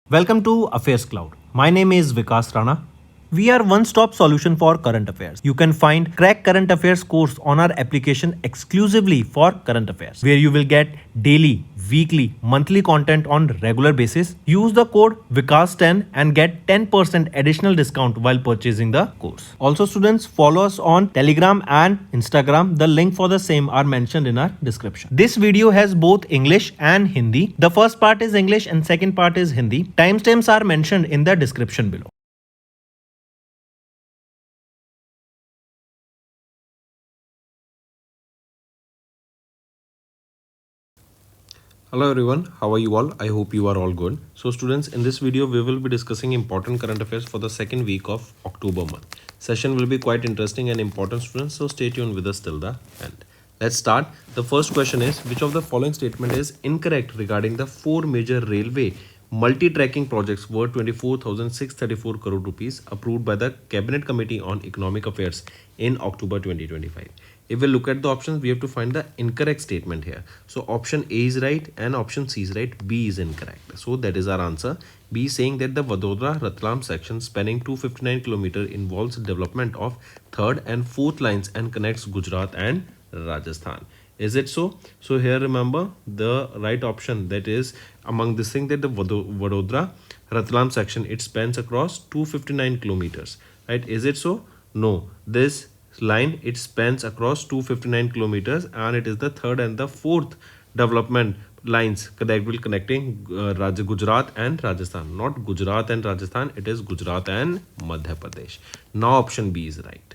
Welcome to AffairsCloud. My name is Vikas Rana. We are one-stop solution for current affairs. You can find Crack Current Affairs course on our application exclusively for current affairs, where you will get daily, weekly, monthly content on regular basis. Use the code Vikas10 and get 10% additional discount while purchasing the course. Also, students, follow us on Telegram and Instagram. The link for the same are mentioned in our description. This video has both English and Hindi. The first part is English and second part is Hindi. Timestamps are mentioned in the description below. Hello everyone, how are you all? I hope you are all good. So students, in this video we will be discussing important current affairs for the second week of October month. Session will be quite interesting and important, students, so stay tuned with us till the end. Let's start. The first question is, which of the following statement is incorrect regarding the four major railway multi-tracking projects worth 24,634 crore rupees approved by the Cabinet Committee on Economic Affairs in October 2025? If we look at the options, we have to find the incorrect statement here. So option A is right and option C is right, B is incorrect. So that is our answer. B is saying that the Vadodara-Ratlam section spanning 259 km involves development of third and fourth lines and connects Gujarat and Rajasthan. Is it so? So here remember the right option, that is among this thing, that the Vadodara-Ratlam section, it spans across 259 kilometers. Right? Is it so? No. This line, it spans across 259 kilometers and it is the third and the fourth development lines that will connecting Gujarat and Rajasthan. Not Gujarat and Rajasthan, it is Gujarat and Madhya Pradesh. Now option B is right.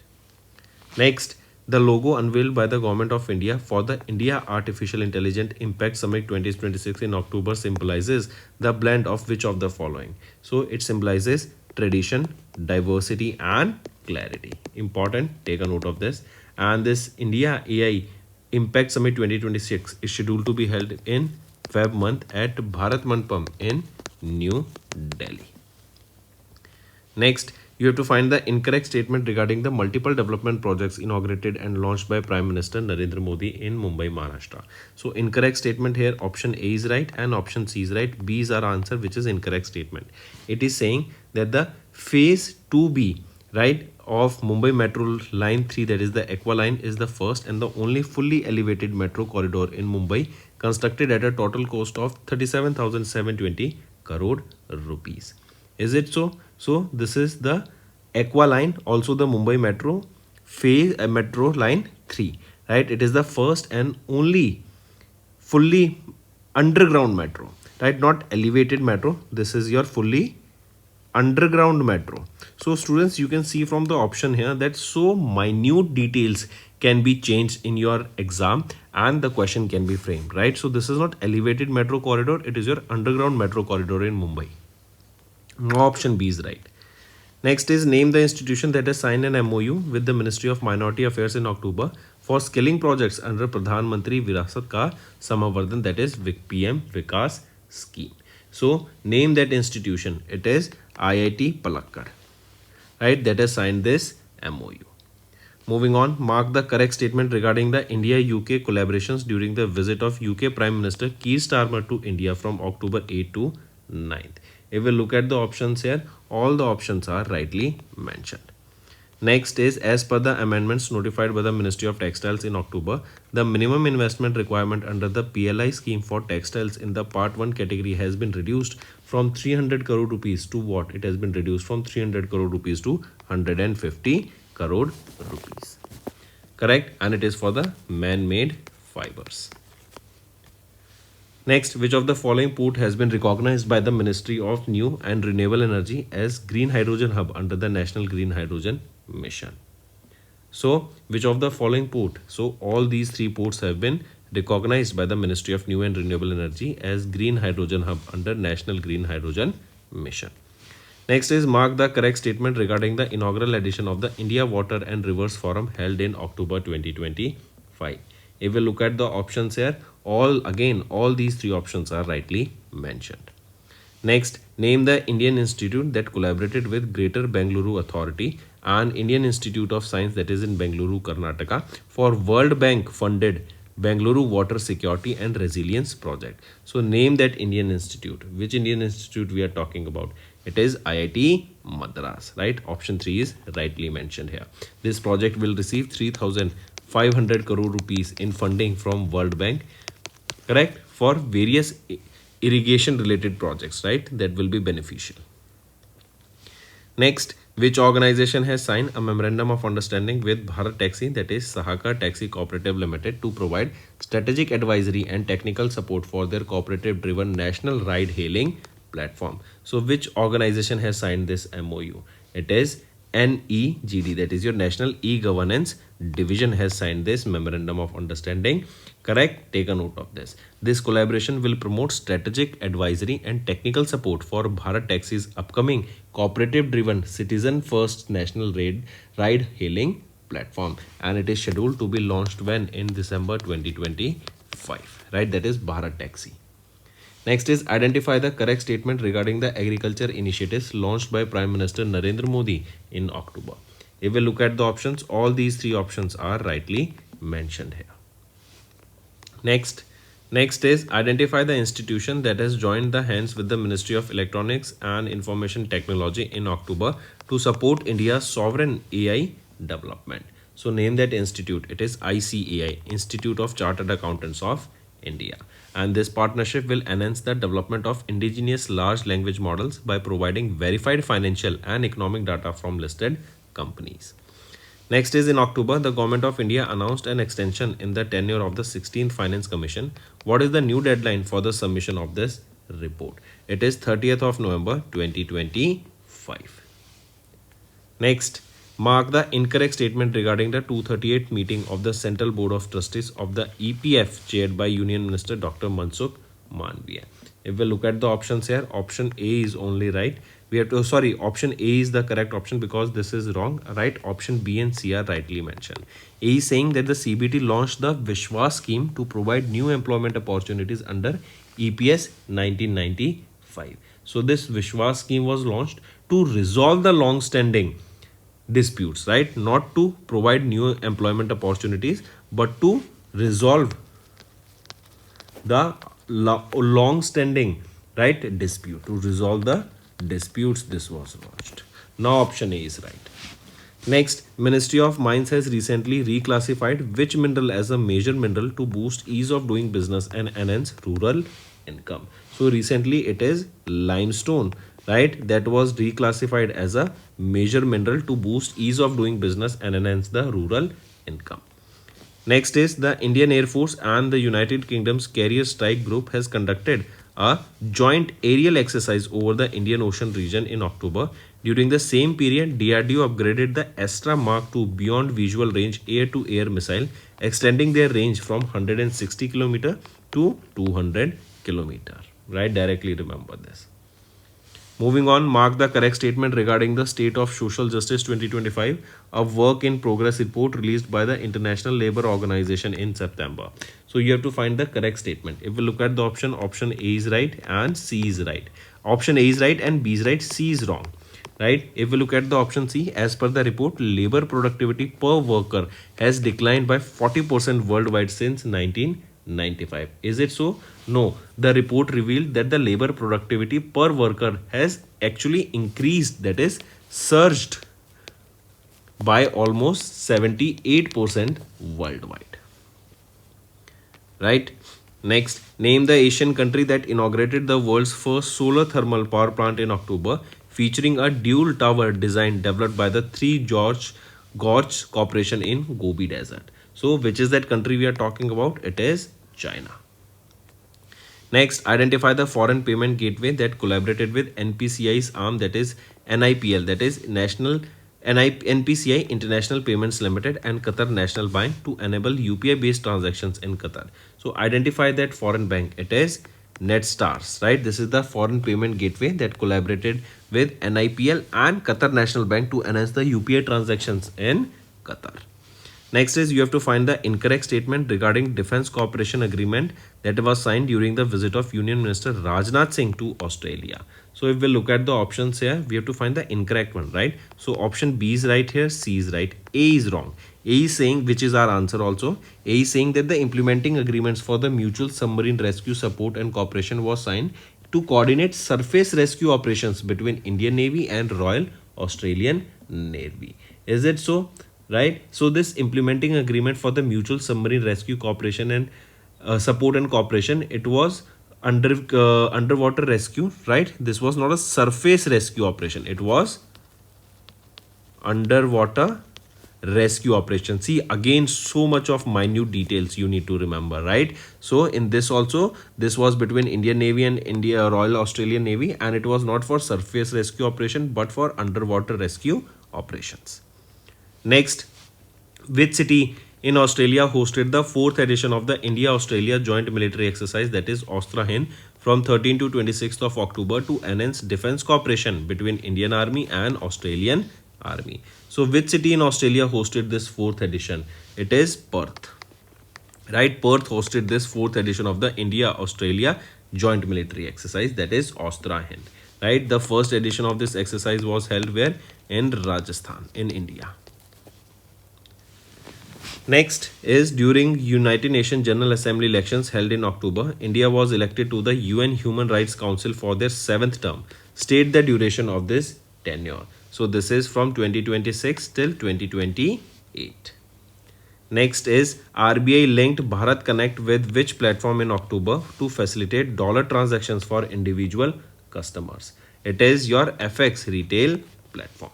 Next, the logo unveiled by the Government of India for the India Artificial Intelligence Impact Summit 2026 in October symbolizes the blend of which of the following? So it symbolizes tradition, diversity and clarity. Important, take a note of this. And this India AI Impact Summit 2026 is scheduled to be held in Feb month at Bharat Mandapam in New Delhi. Next, you have to find the incorrect statement regarding the multiple development projects inaugurated and launched by Prime Minister Narendra Modi in Mumbai, Maharashtra. So incorrect statement here, option A is right and option C is right. B is our answer, which is incorrect statement. It is saying that the phase 2B, right, of Mumbai Metro Line 3, that is the Aqua Line, is the first and the only fully elevated metro corridor in Mumbai, constructed at a total cost of 37,720 crore rupees. Is it so? So this is the Aqua Line, also the Mumbai Metro phase Metro Line 3, right? It is the first and only fully underground metro, right? Not elevated metro. This is your fully underground metro. So students, you can see from the option here that so minute details can be changed in your exam and the question can be framed, right? So this is not elevated metro corridor, it is your underground metro corridor in Mumbai. No, option B is right. Next is, name the institution that has signed an MOU with the Ministry of Minority Affairs in October for skilling projects under Pradhan Mantri Virasat Ka Samavardhan, that is PM Vikas scheme. So name that institution. It is IIT Palakkad, right, that has signed this MOU. Moving on, mark the correct statement regarding the India-UK collaborations during the visit of UK Prime Minister Keir Starmer to India from October 8 to 9th. If we look at the options here, all the options are rightly mentioned. Next is, as per the amendments notified by the Ministry of Textiles in October, the minimum investment requirement under the PLI scheme for textiles in the Part 1 category has been reduced from 300 crore rupees to what? It has been reduced from 300 crore rupees to 150 crore rupees. Correct? And it is for the man-made fibers. Next, which of the following port has been recognized by the Ministry of New and Renewable Energy as Green Hydrogen Hub under the National Green Hydrogen Mission? So, which of the following port? So, all these three ports have been recognized by the Ministry of New and Renewable Energy as Green Hydrogen Hub under National Green Hydrogen Mission. Next is, mark the correct statement regarding the inaugural edition of the India Water and Rivers Forum held in October 2025. If we look at the options here, all these three options are rightly mentioned. Next, name the Indian institute that collaborated with Greater Bengaluru Authority and Indian Institute of Science, that is in Bengaluru, Karnataka, for World Bank funded Bengaluru Water Security and Resilience Project. So name that Indian institute. Which Indian institute we are talking about? It is IIT Madras, right? Option 3 is rightly mentioned here. This project will receive 3,500 crore rupees in funding from World Bank, correct, for various irrigation related projects, right? That will be beneficial. Next, which organization has signed a memorandum of understanding with Bharat Taxi, that is Sahaka Taxi Cooperative Limited, to provide strategic advisory and technical support for their cooperative driven national ride hailing platform? So which organization has signed this MOU? It is NEGD, that is your National E-Governance Division, has signed this memorandum of understanding. Correct? Take a note of this. This collaboration will promote strategic advisory and technical support for Bharat Taxi's upcoming cooperative driven citizen first national ride hailing platform, and it is scheduled to be launched when? In December 2025, right? That is Bharat Taxi. Next is identify the correct statement regarding the agriculture initiatives launched by Prime Minister Narendra Modi in October. If we look at the options, all these three options are rightly mentioned here. Next is identify the institution that has joined the hands with the Ministry of Electronics and Information Technology in October to support India's sovereign AI development. So name that institute. It is ICAI, Institute of Chartered Accountants of India. And this partnership will enhance the development of indigenous large language models by providing verified financial and economic data from listed companies. Next is in October, the Government of India announced an extension in the tenure of the 16th Finance Commission. What is the new deadline for the submission of this report? It is 30th of November 2025. Next, mark the incorrect statement regarding the 238th meeting of the Central Board of Trustees of the EPF chaired by Union Minister Dr. Mansukh Mandaviya. If we look at the options here, option A is only right. We have to, option A is the correct option because this is wrong, right? Option B and C are rightly mentioned. A is saying that the CBT launched the Vishwas scheme to provide new employment opportunities under EPS 1995. So this Vishwas scheme was launched to resolve the long-standing disputes, right? Not to provide new employment opportunities, but to resolve the long-standing, right, dispute. To resolve the disputes, this was launched. Now option A is right. Next, Ministry of Mines has recently reclassified which mineral as a major mineral to boost ease of doing business and enhance rural income? So recently it is limestone, right? That was reclassified as a major mineral to boost ease of doing business and enhance the rural income. Next is the Indian Air Force and the United Kingdom's Carrier Strike Group has conducted a joint aerial exercise over the Indian Ocean region in October. During the same period, DRDO upgraded the Astra Mark II Beyond Visual Range air-to-air missile, extending their range from 160 km to 200 km. Right? Directly remember this. Moving on, mark the correct statement regarding the State of Social Justice 2025, a work in progress report released by the International Labour Organization in September. So you have to find the correct statement. If we look at the option A is right and C is right. Option A is right and B is right, C is wrong. Right? If we look at the option C, as per the report, labor productivity per worker has declined by 40% worldwide since 1995. Is it so? No. The report revealed that the labor productivity per worker has actually increased, that is surged by almost 78% worldwide. Right? Next, name the Asian country that inaugurated the world's first solar thermal power plant in October, featuring a dual tower design developed by the Three Gorges Corporation in Gobi Desert. So which is that country we are talking about? It is China. Next, identify the foreign payment gateway that collaborated with NPCI's arm, that is NIPL, that is NPCI International Payments Limited and Qatar National Bank to enable UPI based transactions in Qatar. So identify that foreign bank. It is NetStars, right? This is the foreign payment gateway that collaborated with NIPL and Qatar National Bank to enhance the UPI transactions in Qatar. Next is you have to find the incorrect statement regarding Defence Cooperation Agreement that was signed during the visit of Union Minister Rajnath Singh to Australia. So if we look at the options here, we have to find the incorrect one, right? So option B is right here, C is right, A is wrong. A is saying, which is our answer also, A is saying that the implementing agreements for the mutual submarine rescue support and cooperation was signed to coordinate surface rescue operations between Indian Navy and Royal Australian Navy. Is it so? Right? So this implementing agreement for the mutual submarine rescue cooperation and support and cooperation, it was underwater rescue, right? This was not a surface rescue operation, it was underwater rescue operation. See, again, so much of minute details you need to remember, right? So in this also, this was between Indian Navy and India Royal Australian Navy, and it was not for surface rescue operation but for underwater rescue operations. Next, which city in Australia hosted the 4th edition of the India-Australia Joint Military Exercise, that is Austrahin, from 13 to 26th of October to enhance defence cooperation between Indian Army and Australian Army. So which city in Australia hosted this 4th edition? It is Perth. Right, Perth hosted this 4th edition of the India-Australia Joint Military Exercise, that is Austrahin. Right, the first edition of this exercise was held where? In Rajasthan, in India. Next is, during United Nations General Assembly elections held in October, India was elected to the UN Human Rights Council for their 7th term. State the duration of this tenure. So this is from 2026 till 2028. Next is, RBI linked Bharat Connect with which platform in October to facilitate dollar transactions for individual customers? It is your FX retail platform.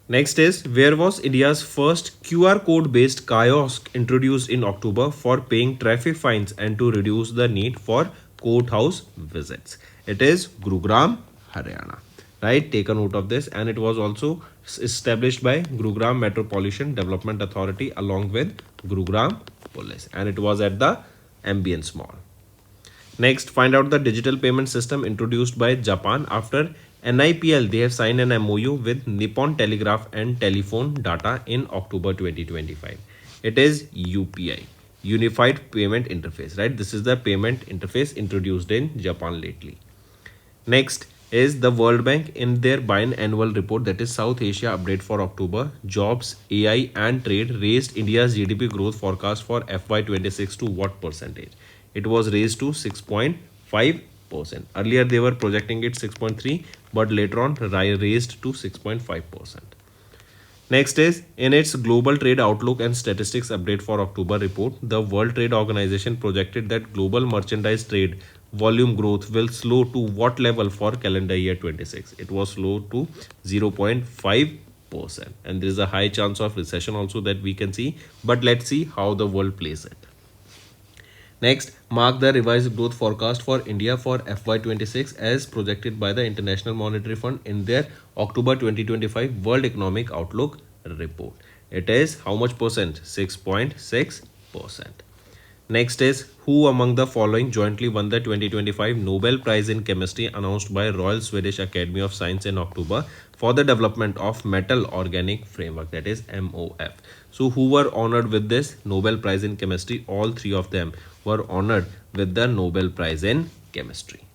Next is, where was India's first QR code based kiosk introduced in October for paying traffic fines and to reduce the need for courthouse visits? It is Gurugram, Haryana. Right, take a note of this, and it was also established by Gurugram Metropolitan Development Authority along with Gurugram Police, and it was at the Ambience Mall. Next, find out the digital payment system introduced by Japan after NIPL. They have signed an MOU with Nippon Telegraph and Telephone Data in October 2025. It is UPI, Unified Payment Interface, right? This is the payment interface introduced in Japan lately. Next is, the World Bank in their biannual report, that is South Asia Update for October, Jobs, AI and Trade, raised India's GDP growth forecast for FY26 to what percentage? It was raised to 6.5%. Earlier they were projecting it 6.3, but later on raised to 6.5%. Next is, in its Global Trade Outlook and Statistics Update for October report, the World Trade Organization projected that global merchandise trade volume growth will slow to what level for calendar year 26? It was slow to 0.5%, and there is a high chance of recession also that we can see, but let's see how the world plays it. Next, mark the revised growth forecast for India for FY26 as projected by the International Monetary Fund in their October 2025 World Economic Outlook report. It is how much percent? 6.6%. Next is, who among the following jointly won the 2025 Nobel Prize in Chemistry announced by Royal Swedish Academy of Science in October for the development of Metal Organic Framework, that is MOF. So who were honored with this Nobel Prize in Chemistry? All three of them were honored with the Nobel Prize in Chemistry.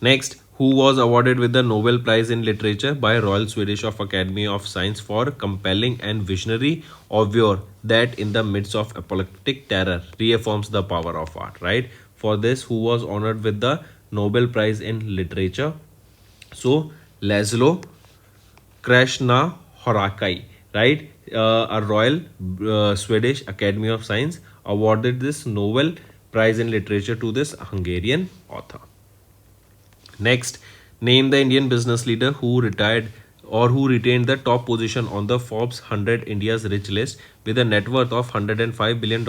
Next, who was awarded with the Nobel Prize in Literature by Royal Swedish Academy of Science for compelling and visionary oeuvre that in the midst of apocalyptic terror reaffirms the power of art, right? For this, who was honored with the Nobel Prize in Literature? So, Laszlo Krishnahorakai, right? A Royal Swedish Academy of Science awarded this Nobel Prize in Literature to this Hungarian author. Next, name the Indian business leader who retired or who retained the top position on the Forbes 100 India's rich list with a net worth of $105 billion,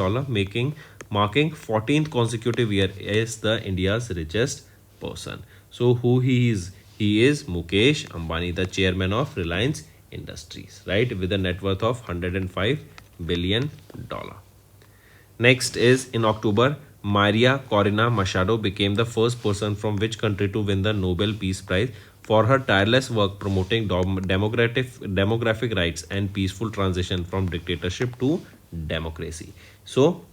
marking 14th consecutive year as the India's richest person. So who he is? He is Mukesh Ambani, the chairman of Reliance Industries, right, with a net worth of $105 billion. Next is, in October, Maria Corina Machado became the first person from which country to win the Nobel Peace Prize for her tireless work promoting demographic rights and peaceful transition from dictatorship to democracy. So,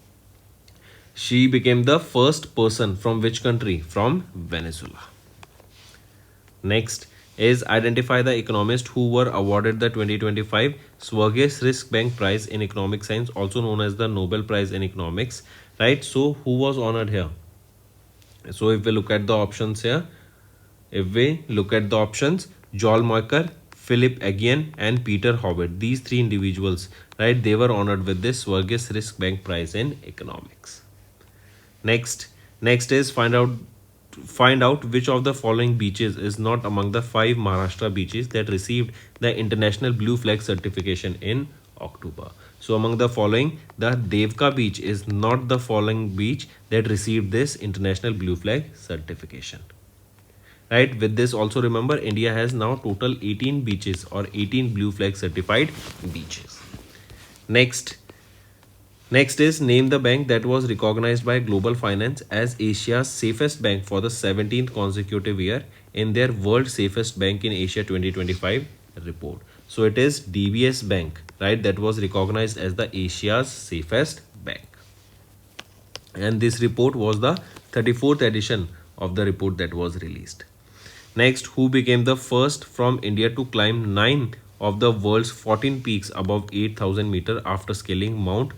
she became the first person from which country? From Venezuela. Next, is identify the economists who were awarded the 2025 Swargis Risk Bank Prize in Economic Science, also known as the Nobel Prize in Economics, right? So who was honored here? So if we look at the options here, Joel Moyker, Philip Aghian and Peter Howitt, these three individuals, right, they were honored with this Swargis Risk Bank Prize in Economics. Next is find out which of the following beaches is not among the 5 Maharashtra beaches that received the International Blue Flag certification in October. So among the following, the Devka beach is not the following beach that received this International Blue Flag certification. Right, with this also remember India has now total 18 beaches or 18 blue flag certified beaches. Next is name the bank that was recognized by Global Finance as Asia's safest bank for the 17th consecutive year in their World Safest Bank in Asia 2025 report. So it is DBS Bank, right, that was recognized as the Asia's safest bank. And this report was the 34th edition of the report that was released. Next, who became the first from India to climb 9 of the world's 14 peaks above 8,000 meter after scaling Mount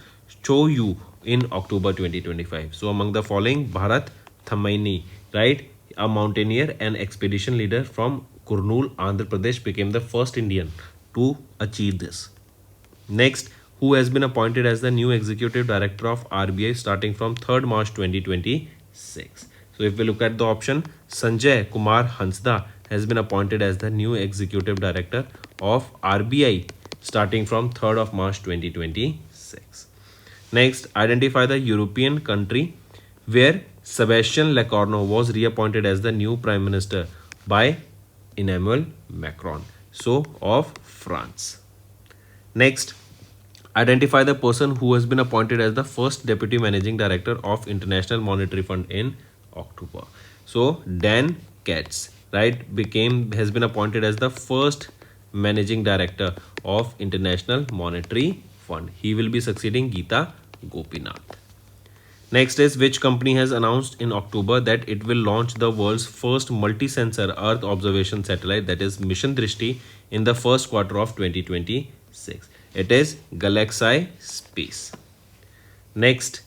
Choyu in October 2025. So among the following, Bharat Thamaini, right, a mountaineer and expedition leader from Kurnool, Andhra Pradesh, became the first Indian to achieve this. Next, who has been appointed as the new executive director of RBI starting from 3rd March 2026. So if we look at the option, Sanjay Kumar Hansda has been appointed as the new executive director of RBI starting from 3rd of March 2026. Next, identify the European country where Sebastian Lecornu was reappointed as the new prime minister by Emmanuel Macron, so of France. Next, identify the person who has been appointed as the first deputy managing director of International Monetary Fund in October. So Dan Katz, right, has been appointed as the first managing director of International Monetary Fund. He will be succeeding Geeta Gopinath. Next is which company has announced in October that it will launch the world's first multi-sensor Earth observation satellite, that is Mission Drishti, in the first quarter of 2026. It is Galaxy Space. Next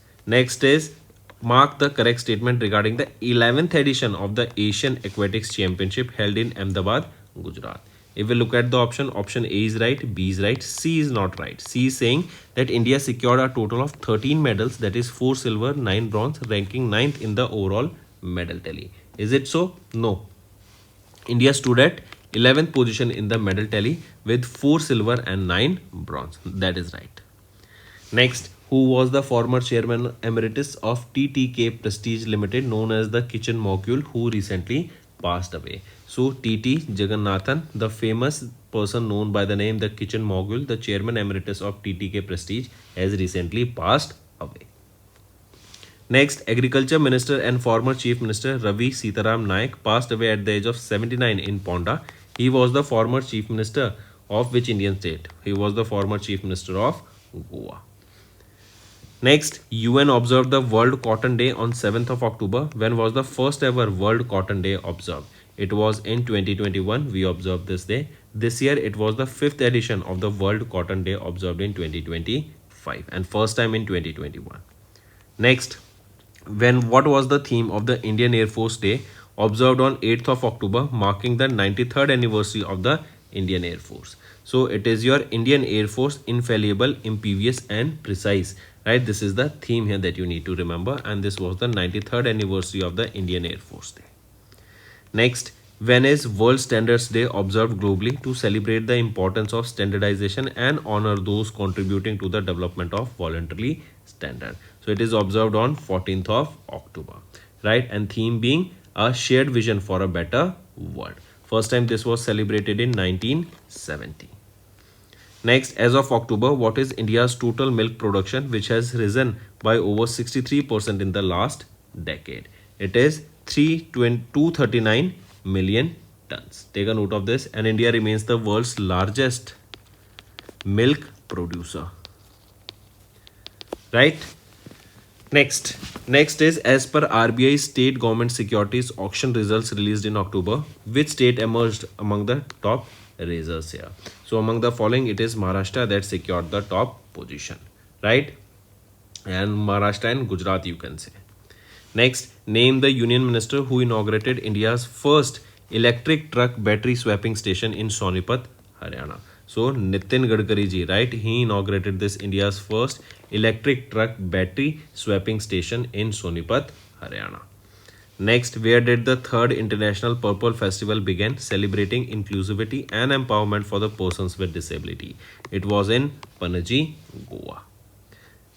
is mark the correct statement regarding the 11th edition of the Asian Aquatics Championship held in Ahmedabad, Gujarat. If we look at the option A is right, B is right, C is not right. C is saying that India secured a total of 13 medals, that is 4 silver, 9 bronze, ranking 9th in the overall medal tally. Is it so? No. India stood at 11th position in the medal tally with 4 silver and 9 bronze. That is right. Next, who was the former chairman emeritus of TTK Prestige Limited, known as the Kitchen Mogul, who recently passed away. So TT Jagannathan, the famous person known by the name the Kitchen Mogul, the chairman emeritus of TTK Prestige, has recently passed away. Next, Agriculture Minister and former Chief Minister Ravi Sitaram Naik passed away at the age of 79 in Ponda. He was the former Chief Minister of which Indian state? He was the former Chief Minister of Goa. Next, UN observed the World Cotton Day on 7th of October. When was the first ever World Cotton Day observed? It was in 2021. We observed this day. This year, it was the 5th edition of the World Cotton Day observed in 2025 and first time in 2021. Next, what was the theme of the Indian Air Force Day observed on 8th of October, marking the 93rd anniversary of the Indian Air Force? So it is your Indian Air Force, infallible, impervious and precise. Right, this is the theme here that you need to remember, and this was the 93rd anniversary of the Indian Air Force Day. Next, when is World Standards Day observed globally to celebrate the importance of standardization and honor those contributing to the development of voluntary standard? So it is observed on 14th of October, right? And theme being a shared vision for a better world. First time this was celebrated in 1970. Next, as of October, what is India's total milk production, which has risen by over 63% in the last decade? It is 239 million tons. Take a note of this. And India remains the world's largest milk producer. Right? Next is as per RBI state government securities auction results released in October, which state emerged among the top raisers here? So among the following, it is Maharashtra that secured the top position, right? And Maharashtra and Gujarat, you can say. Next, name the union minister who inaugurated India's first electric truck battery swapping station in Sonipat, Haryana. So Nitin Gadkari ji, right? He inaugurated this India's first electric truck battery swapping station in Sonipat, Haryana. Next, where did the third International Purple Festival begin, celebrating inclusivity and empowerment for the persons with disability? It was in Panaji, Goa.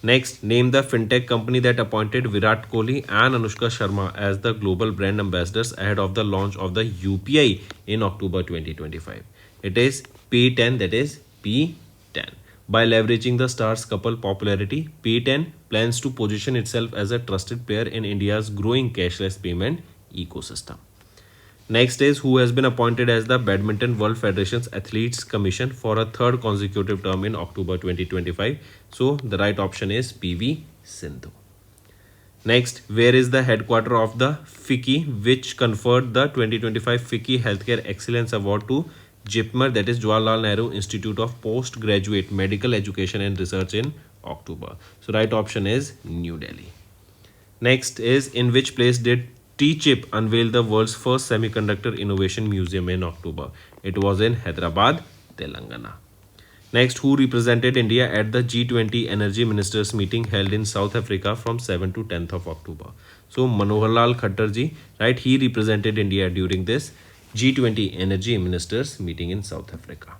Next, name the fintech company that appointed Virat Kohli and Anushka Sharma as the global brand ambassadors ahead of the launch of the UPI in October 2025. It is P10, that is P10. By leveraging the stars couple popularity, P10 plans to position itself as a trusted player in India's growing cashless payment ecosystem. Next is who has been appointed as the Badminton World Federation's Athletes Commission for a third consecutive term in October 2025. So the right option is PV Sindhu. Next, where is the headquarter of the FICCI, which conferred the 2025 FICCI Healthcare Excellence Award to JIPMER, that is Jawaharlal Nehru Institute of Postgraduate Medical Education and Research in October. So right option is New Delhi. Next is in which place did T-Chip unveiled the world's first semiconductor innovation museum in October? It was in Hyderabad, Telangana. Next, who represented India at the G20 Energy Ministers meeting held in South Africa from 7 to 10th of October? So Manoharlal Khattar ji, right? He represented India during this G20 Energy Ministers meeting in South Africa.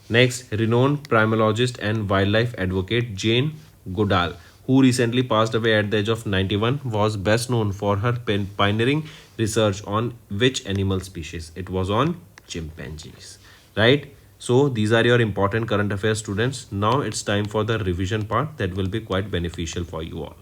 Next, renowned primatologist and wildlife advocate Jane Goodall, who recently passed away at the age of 91, was best known for her pioneering research on which animal species? It was on chimpanzees, right? So these are your important current affairs, students. Now it's time for the revision part that will be quite beneficial for you all.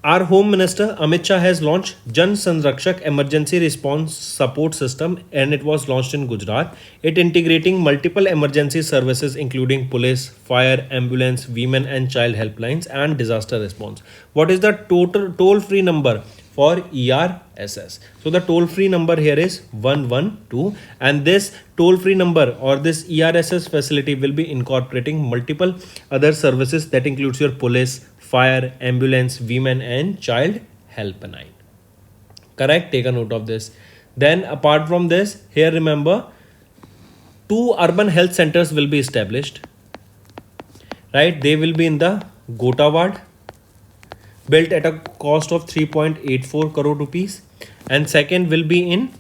Our Home Minister Amit Shah has launched Jan Sanrakshak Emergency Response Support System, and it was launched in Gujarat. It integrating multiple emergency services including police, fire, ambulance, women and child helplines and disaster response. What is the total toll-free number for ERSS? So the toll-free number here is 112, and this toll-free number or this ERSS facility will be incorporating multiple other services that includes your police, fire, ambulance, women and child helpline. Correct? Take a note of this. Then apart from this, here remember 2 urban health centers will be established. Right? They will be in the Gota ward, built at a cost of 3.84 crore rupees, and second will be in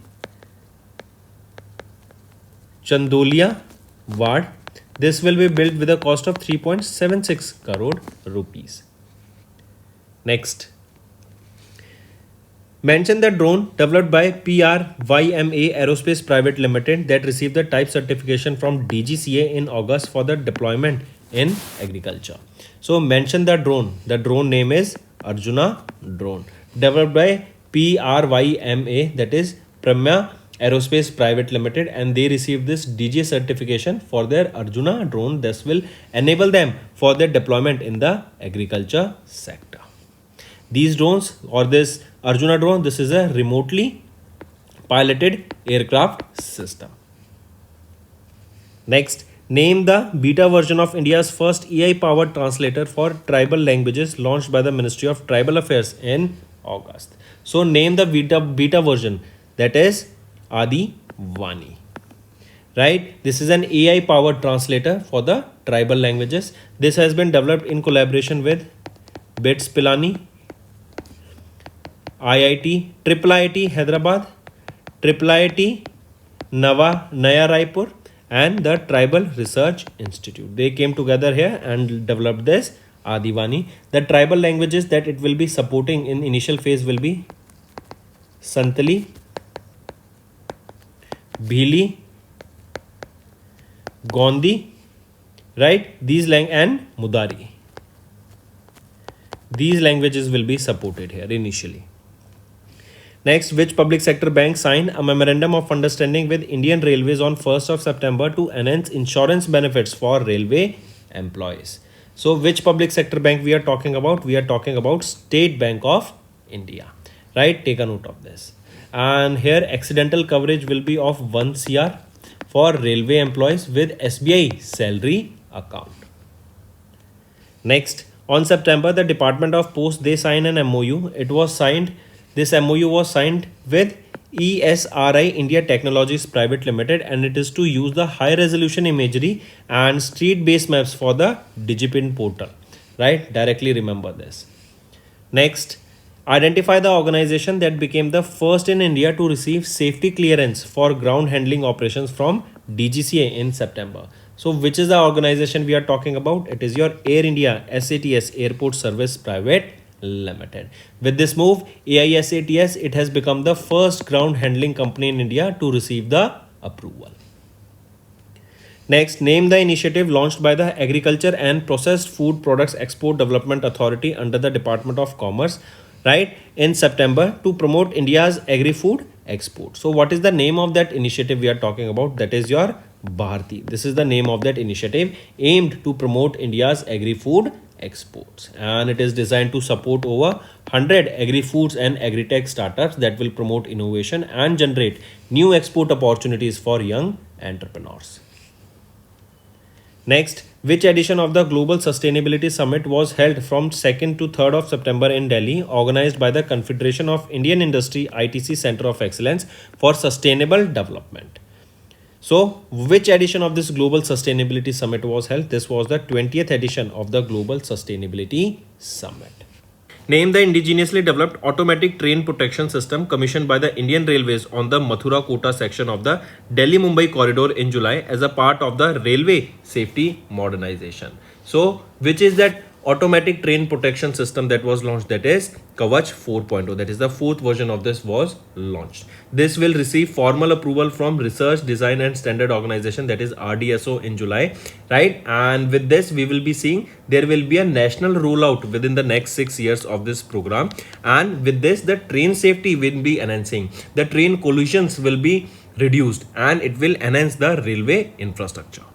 Chandolia ward. This will be built with a cost of 3.76 crore rupees. Next, mention the drone developed by PRYMA Aerospace Private Limited that received the type certification from DGCA in August for the deployment in agriculture. So mention the drone. The drone name is Arjuna drone, developed by PRYMA, that is Prima Aerospace Private Limited, and they received this DGA certification for their Arjuna drone. This will enable them for their deployment in the agriculture sector. These drones or this Arjuna drone, this is a remotely piloted aircraft system. Next, name the beta version of India's first AI-powered translator for tribal languages launched by the Ministry of Tribal Affairs in August. So name the beta version, that is Adivani. Right? This is an AI-powered translator for the tribal languages. This has been developed in collaboration with BITS Pilani, IIT Hyderabad, IIT Naya Raipur, and the Tribal Research Institute. They came together here and developed this Adivani. The tribal languages that it will be supporting in initial phase will be Santali, Bhili, Gondi, right? And Mudari. These languages will be supported here initially. Next, which public sector bank signed a memorandum of understanding with Indian Railways on 1st of September to enhance insurance benefits for railway employees? So which public sector bank we are talking about? We are talking about State Bank of India, right? Take a note of this. And here accidental coverage will be of 1 CR for railway employees with SBI salary account. Next, on September, the Department of Post, they signed an MOU. This MOU was signed with ESRI India Technologies Private Limited, and it is to use the high resolution imagery and street based maps for the DigiPin portal, right? Directly remember this. Next, identify the organization that became the first in India to receive safety clearance for ground handling operations from DGCA in September. So which is the organization we are talking about? It is your Air India SATS Airport Service Private Limited. With this move, AISATS, it has become the first ground handling company in India to receive the approval. Next, name the initiative launched by the Agriculture and Processed Food Products Export Development Authority under the Department of Commerce, right, in September to promote India's agri-food export. So what is the name of that initiative we are talking about? That is your Bharti. This is the name of that initiative aimed to promote India's agri-food exports, and it is designed to support over 100 agri-foods and agri-tech startups that will promote innovation and generate new export opportunities for young entrepreneurs. Next, which edition of the Global Sustainability Summit was held from 2nd to 3rd of September in Delhi, organized by the Confederation of Indian Industry ITC Center of Excellence for Sustainable Development? So, which edition of this Global Sustainability Summit was held? This was the 20th edition of the Global Sustainability Summit. Name the indigenously developed automatic train protection system commissioned by the Indian Railways on the Mathura-Kota section of the Delhi-Mumbai corridor in July as a part of the railway safety modernization. So, which is that automatic train protection system that was launched? That is Kavach 4.0. That is the 4th version of this was launched. This will receive formal approval from Research, Design and Standard Organization, that is RDSO, in July, right? And with this, we will be seeing there will be a national rollout within the next 6 years of this program. And with this, the train safety will be enhancing. The train collisions will be reduced and it will enhance the railway infrastructure.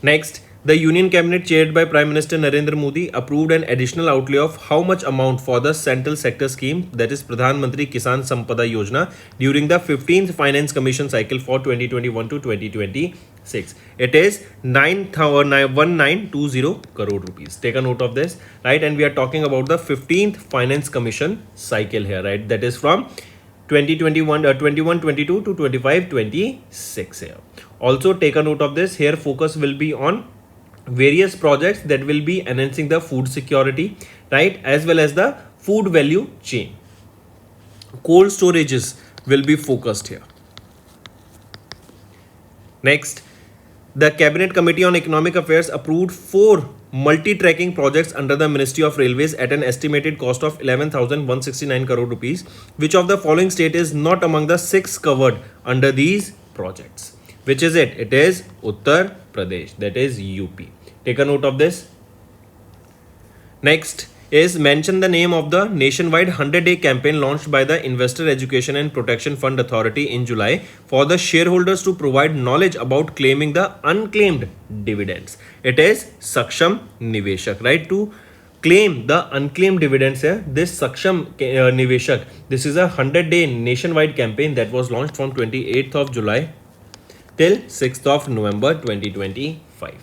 Next, the Union Cabinet chaired by Prime Minister Narendra Modi approved an additional outlay of how much amount for the central sector scheme, that is Pradhan Mantri Kisan Sampada Yojana, during the 15th Finance Commission cycle for 2021 to 2026. It is 1920 crore rupees. Take a note of this, right? And we are talking about the 15th Finance Commission cycle here, right? That is from 21-22 to 25-26 here. Also take a note of this. Here focus will be on various projects that will be enhancing the food security, right, as well as the food value chain. Cold storages will be focused here. Next, the Cabinet Committee on Economic Affairs approved 4 multi-tracking projects under the Ministry of Railways at an estimated cost of 11,169 crore rupees. Which of the following state is not among the 6 covered under these projects? Which is it? It is Uttar Pradesh, that is UP. Take a note of this. Next is mention the name of the nationwide 100-day campaign launched by the Investor Education and Protection Fund Authority in July for the shareholders to provide knowledge about claiming the unclaimed dividends. It is Saksham Niveshak, right? To claim the unclaimed dividends here, this Saksham Niveshak, this is a 100-day nationwide campaign that was launched from 28th of July till 6th of November 2025.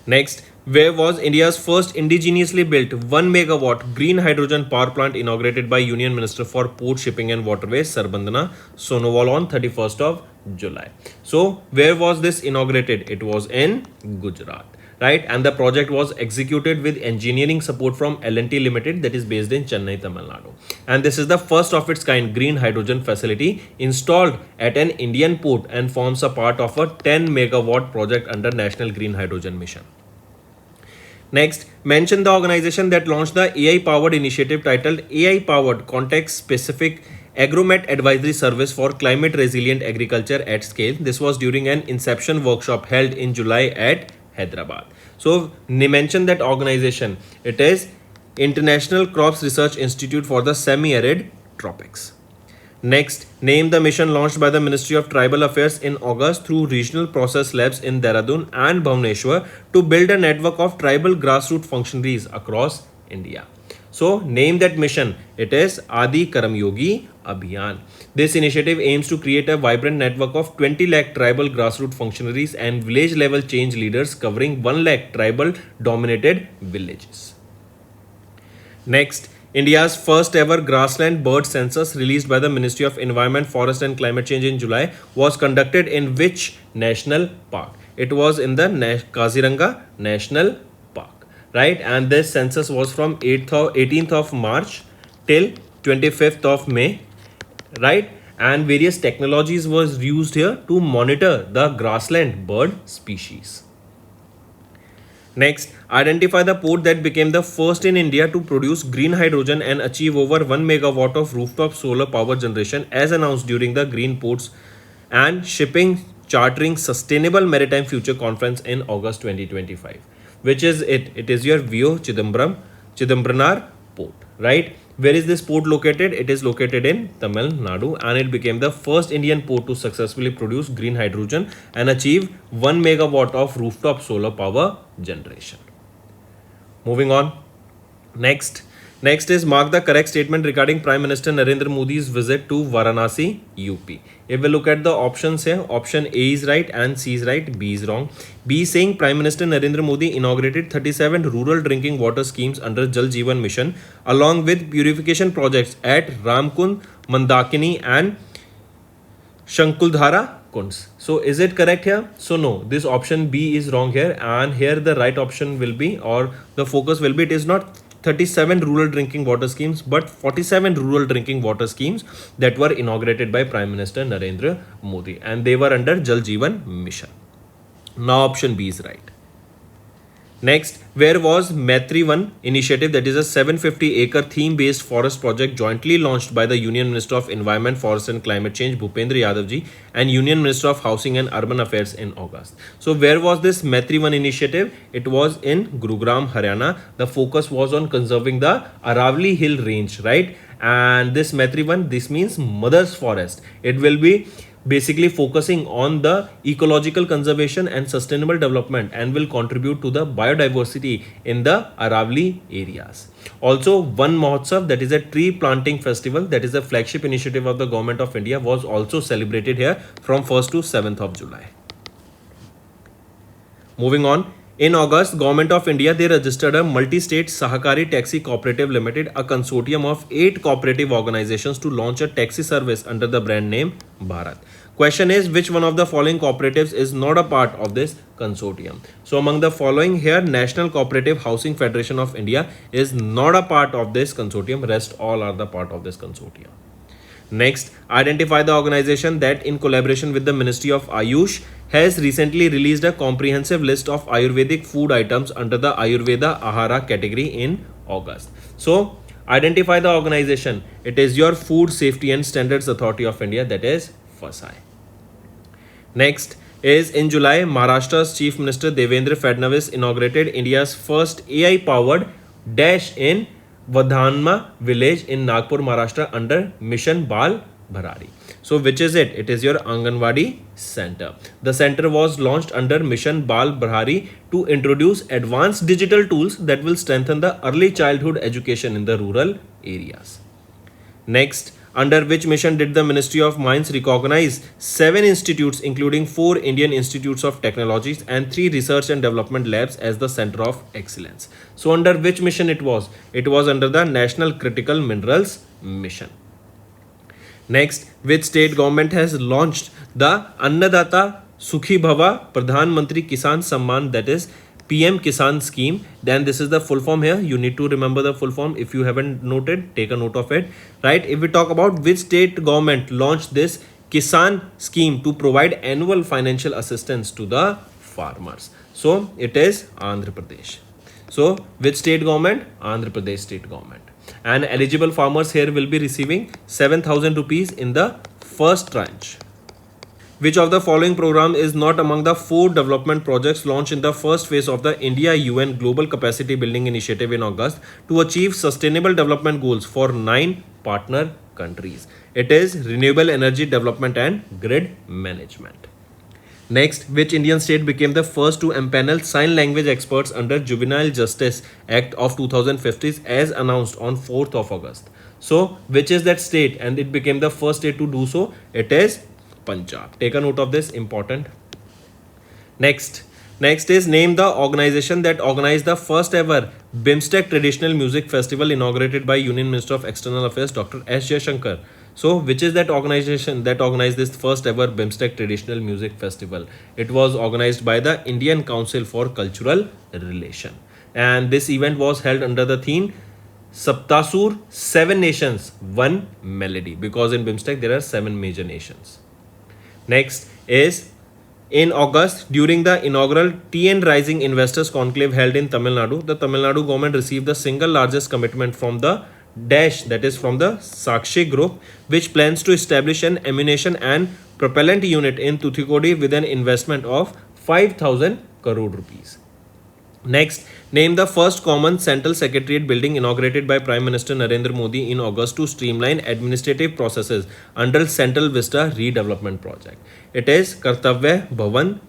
Next, where was India's first indigenously built 1 megawatt green hydrogen power plant inaugurated by Union Minister for Port, Shipping and Waterways Sarbandana Sonowal on 31st of July. So, where was this inaugurated? It was in Gujarat, right? And the project was executed with engineering support from L&T Limited, that is based in Chennai, Tamil Nadu. And this is the first of its kind green hydrogen facility installed at an Indian port and forms a part of a 10 megawatt project under National Green Hydrogen Mission. Next, mention the organization that launched the AI-powered initiative titled AI-powered context-specific Agromet Advisory Service for Climate Resilient Agriculture at Scale. This was during an Inception workshop held in July at Hyderabad. So, mention that organization. It is International Crops Research Institute for the Semi-Arid Tropics. Next, name the mission launched by the Ministry of Tribal Affairs in August through regional process labs in Dehradun and Bhubaneswar to build a network of tribal grassroots functionaries across India. So, name that mission. It is Adi Karam Yogi Abhiyan. This initiative aims to create a vibrant network of 20 lakh tribal grassroots functionaries and village level change leaders covering 1 lakh tribal dominated villages. Next, India's first ever grassland bird census released by the Ministry of Environment, Forest and Climate Change in July was conducted in which national park? It was in the Kaziranga National Park, right? And this census was from 18th of March till 25th of May, right? And various technologies was used here to monitor the grassland bird species. Next, identify the port that became the first in India to produce green hydrogen and achieve over 1 megawatt of rooftop solar power generation as announced during the Green Ports and Shipping Chartering Sustainable Maritime Future Conference in August 2025. Which is it? It is your VO Chidambranar port, right? Where is this port located? It is located in Tamil Nadu and it became the first Indian port to successfully produce green hydrogen and achieve 1 megawatt of rooftop solar power generation. Moving on. Next is mark the correct statement regarding Prime Minister Narendra Modi's visit to Varanasi, UP. If we look at the options here, option A is right and C is right, B is wrong. B is saying Prime Minister Narendra Modi inaugurated 37 rural drinking water schemes under Jal Jeevan Mission along with purification projects at Ramkund, Mandakini and Shankuldhara Kunds. So is it correct here? So no, this option B is wrong here and here the right option will be, or the focus will be, it is not 37 rural drinking water schemes but 47 rural drinking water schemes that were inaugurated by Prime Minister Narendra Modi and they were under Jal Jeevan Mission. Now option B is right. Next, where was Maitri 1 initiative, that is a 750-acre theme-based forest project jointly launched by the Union Minister of Environment, Forest and Climate Change Bhupendra Yadav ji and Union Minister of Housing and Urban Affairs in August. So where was this Maitri 1 initiative? It was in Gurugram, Haryana. The focus was on conserving the Aravali Hill range, right? And this Maitri 1, this means mother's forest. It will be basically focusing on the ecological conservation and sustainable development and will contribute to the biodiversity in the Aravali areas. Also, Van Mahotsav, that is a tree planting festival, that is a flagship initiative of the Government of India, was also celebrated here from 1st to 7th of July. Moving on. In August, Government of India, they registered a multi-state Sahakari Taxi Cooperative Limited, a consortium of 8 cooperative organizations to launch a taxi service under the brand name Bharat. Question is, which one of the following cooperatives is not a part of this consortium? So among the following here, National Cooperative Housing Federation of India is not a part of this consortium. Rest all are the part of this consortium. Next, identify the organization that in collaboration with the Ministry of Ayush has recently released a comprehensive list of Ayurvedic food items under the Ayurveda Ahara category in August. So, identify the organization. It is your Food Safety and Standards Authority of India, that is FSSAI. Next is in July, Maharashtra's Chief Minister Devendra Fadnavis inaugurated India's first AI-powered dash in Vadhanma village in Nagpur, Maharashtra under Mission Bal Bharari. So which is it? It is your Anganwadi Center. The center was launched under Mission Bal Bharari to introduce advanced digital tools that will strengthen the early childhood education in the rural areas. Next, under which mission did the Ministry of Mines recognize 7 institutes including 4 Indian Institutes of Technologies and 3 research and development labs as the center of excellence? So under which mission it was? It was under the National Critical Minerals Mission. Next, which state government has launched the Annadata Sukhi Bhava Pradhan Mantri Kisan Samman, that is PM Kisan scheme? Then this is the full form here. You need to remember the full form. If you haven't noted, take a note of it, right? If we talk about which state government launched this Kisan scheme to provide annual financial assistance to the farmers, so it is Andhra Pradesh. So which state government? Andhra Pradesh state government. And eligible farmers here will be receiving 7,000 rupees in the first tranche. Which of the following program is not among the 4 development projects launched in the first phase of the India-UN Global Capacity Building Initiative in August to achieve sustainable development goals for 9 partner countries. It is renewable energy development and grid management. Next, which Indian state became the first to empanel sign language experts under Juvenile Justice Act of 2015 as announced on 4th of August? So, which is that state and it became the first state to do so? It is Punjab. Take a note of this, important. Next is name the organization that organized the first ever BIMSTEC Traditional Music Festival inaugurated by Union Minister of External Affairs Dr. S. Jaishankar. So, which is that organization that organized this first ever BIMSTEC Traditional Music Festival? It was organized by the Indian Council for Cultural Relation. And this event was held under the theme Saptasur, 7 nations, 1 melody. Because in BIMSTEC there are 7 major nations. Next is in August, during the inaugural TN Rising Investors Conclave held in Tamil Nadu, the Tamil Nadu government received the single largest commitment from the Dash, that is from the Sakshi Group, which plans to establish an ammunition and propellant unit in Tuticorin with an investment of 5,000 crore rupees. Next, name the first common central secretariat building inaugurated by Prime Minister Narendra Modi in August to streamline administrative processes under Central Vista Redevelopment Project. It is Kartavya Bhavan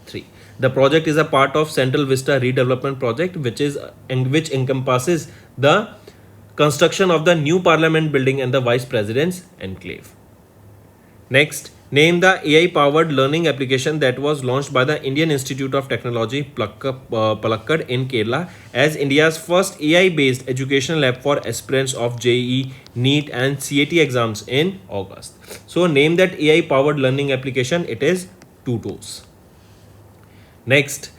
03. The project is a part of Central Vista Redevelopment Project, which encompasses the construction of the new Parliament building and the Vice President's enclave. Next, name the AI-powered learning application that was launched by the Indian Institute of Technology, Palakkad in Kerala as India's first AI-based educational app for aspirants of JEE, NEET and CAT exams in August. So, name that AI-powered learning application. It is Tutos. Next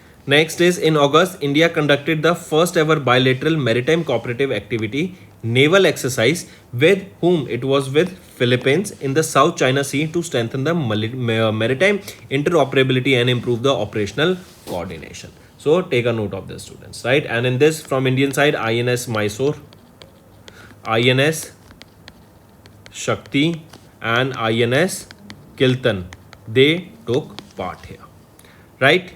is in August, India conducted the first ever bilateral maritime cooperative activity naval exercise with whom? It was with Philippines in the South China Sea to strengthen the maritime interoperability and improve the operational coordination. So take a note of this, students, right? And in this, from Indian side, INS Mysore, INS Shakti and INS Kiltan, they took part here, right?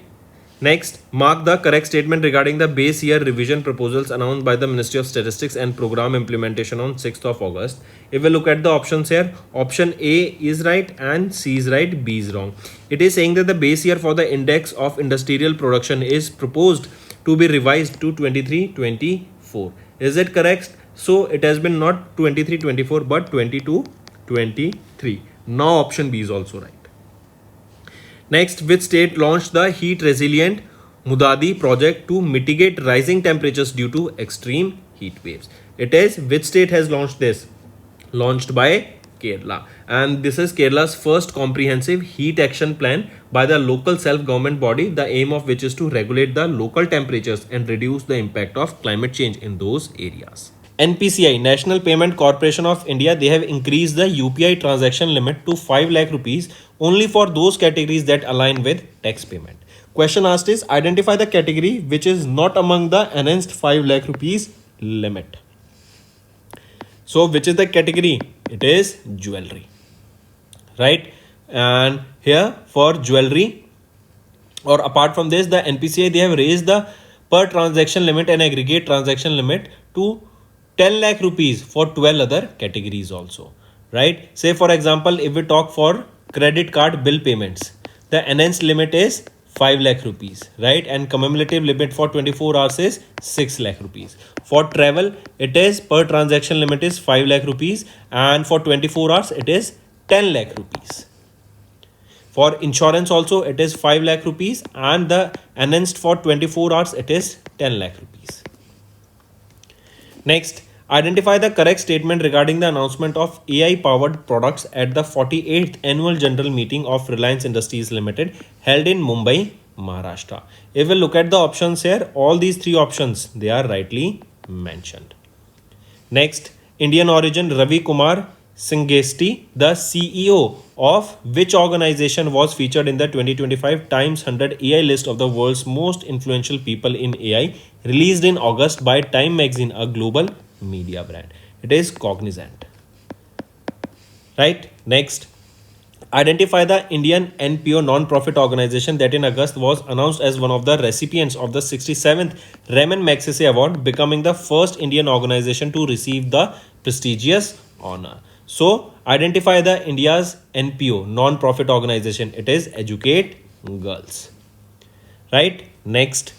Next, mark the correct statement regarding the base year revision proposals announced by the Ministry of Statistics and Program Implementation on 6th of August. If we look at the options here, option A is right and C is right, B is wrong. It is saying that the base year for the index of industrial production is proposed to be revised to 23-24. Is it correct? So it has been not 23-24 but 22-23. Now option B is also right. Next, which state launched the heat resilient Mudadi project to mitigate rising temperatures due to extreme heat waves? It is, which state has launched this? Launched by Kerala. And this is Kerala's first comprehensive heat action plan by the local self-government body, the aim of which is to regulate the local temperatures and reduce the impact of climate change in those areas. NPCI, National Payment Corporation of India, they have increased the UPI transaction limit to 5 lakh rupees only for those categories that align with tax payment. Question asked is, identify the category which is not among the enhanced 5 lakh rupees limit. So, which is the category? It is jewelry, right? And here for jewelry, or apart from this, the NPCI, they have raised the per transaction limit and aggregate transaction limit to 10 lakh rupees for 12 other categories also, right? Say for example, if we talk for credit card bill payments, the enhanced limit is 5 lakh rupees, right? And cumulative limit for 24 hours is 6 lakh rupees. For travel, it is per transaction limit is 5 lakh rupees and for 24 hours, it is 10 lakh rupees. For insurance also, it is 5 lakh rupees and the enhanced for 24 hours, it is 10 lakh rupees. Next, identify the correct statement regarding the announcement of AI-powered products at the 48th Annual General Meeting of Reliance Industries Limited held in Mumbai, Maharashtra. If we look at the options here, all these 3 options, they are rightly mentioned. Next, Indian origin Ravi Kumar Singesti, the CEO of which organization was featured in the 2025 Times 100 AI list of the world's most influential people in AI, released in August by Time Magazine, a global media brand. It is Cognizant. Right? Next, identify the Indian NPO non-profit organization that in August was announced as one of the recipients of the 67th Raman Magsaysay Award, becoming the first Indian organization to receive the prestigious honor. So identify the India's NPO, non-profit organization. It is Educate Girls. Right? Next.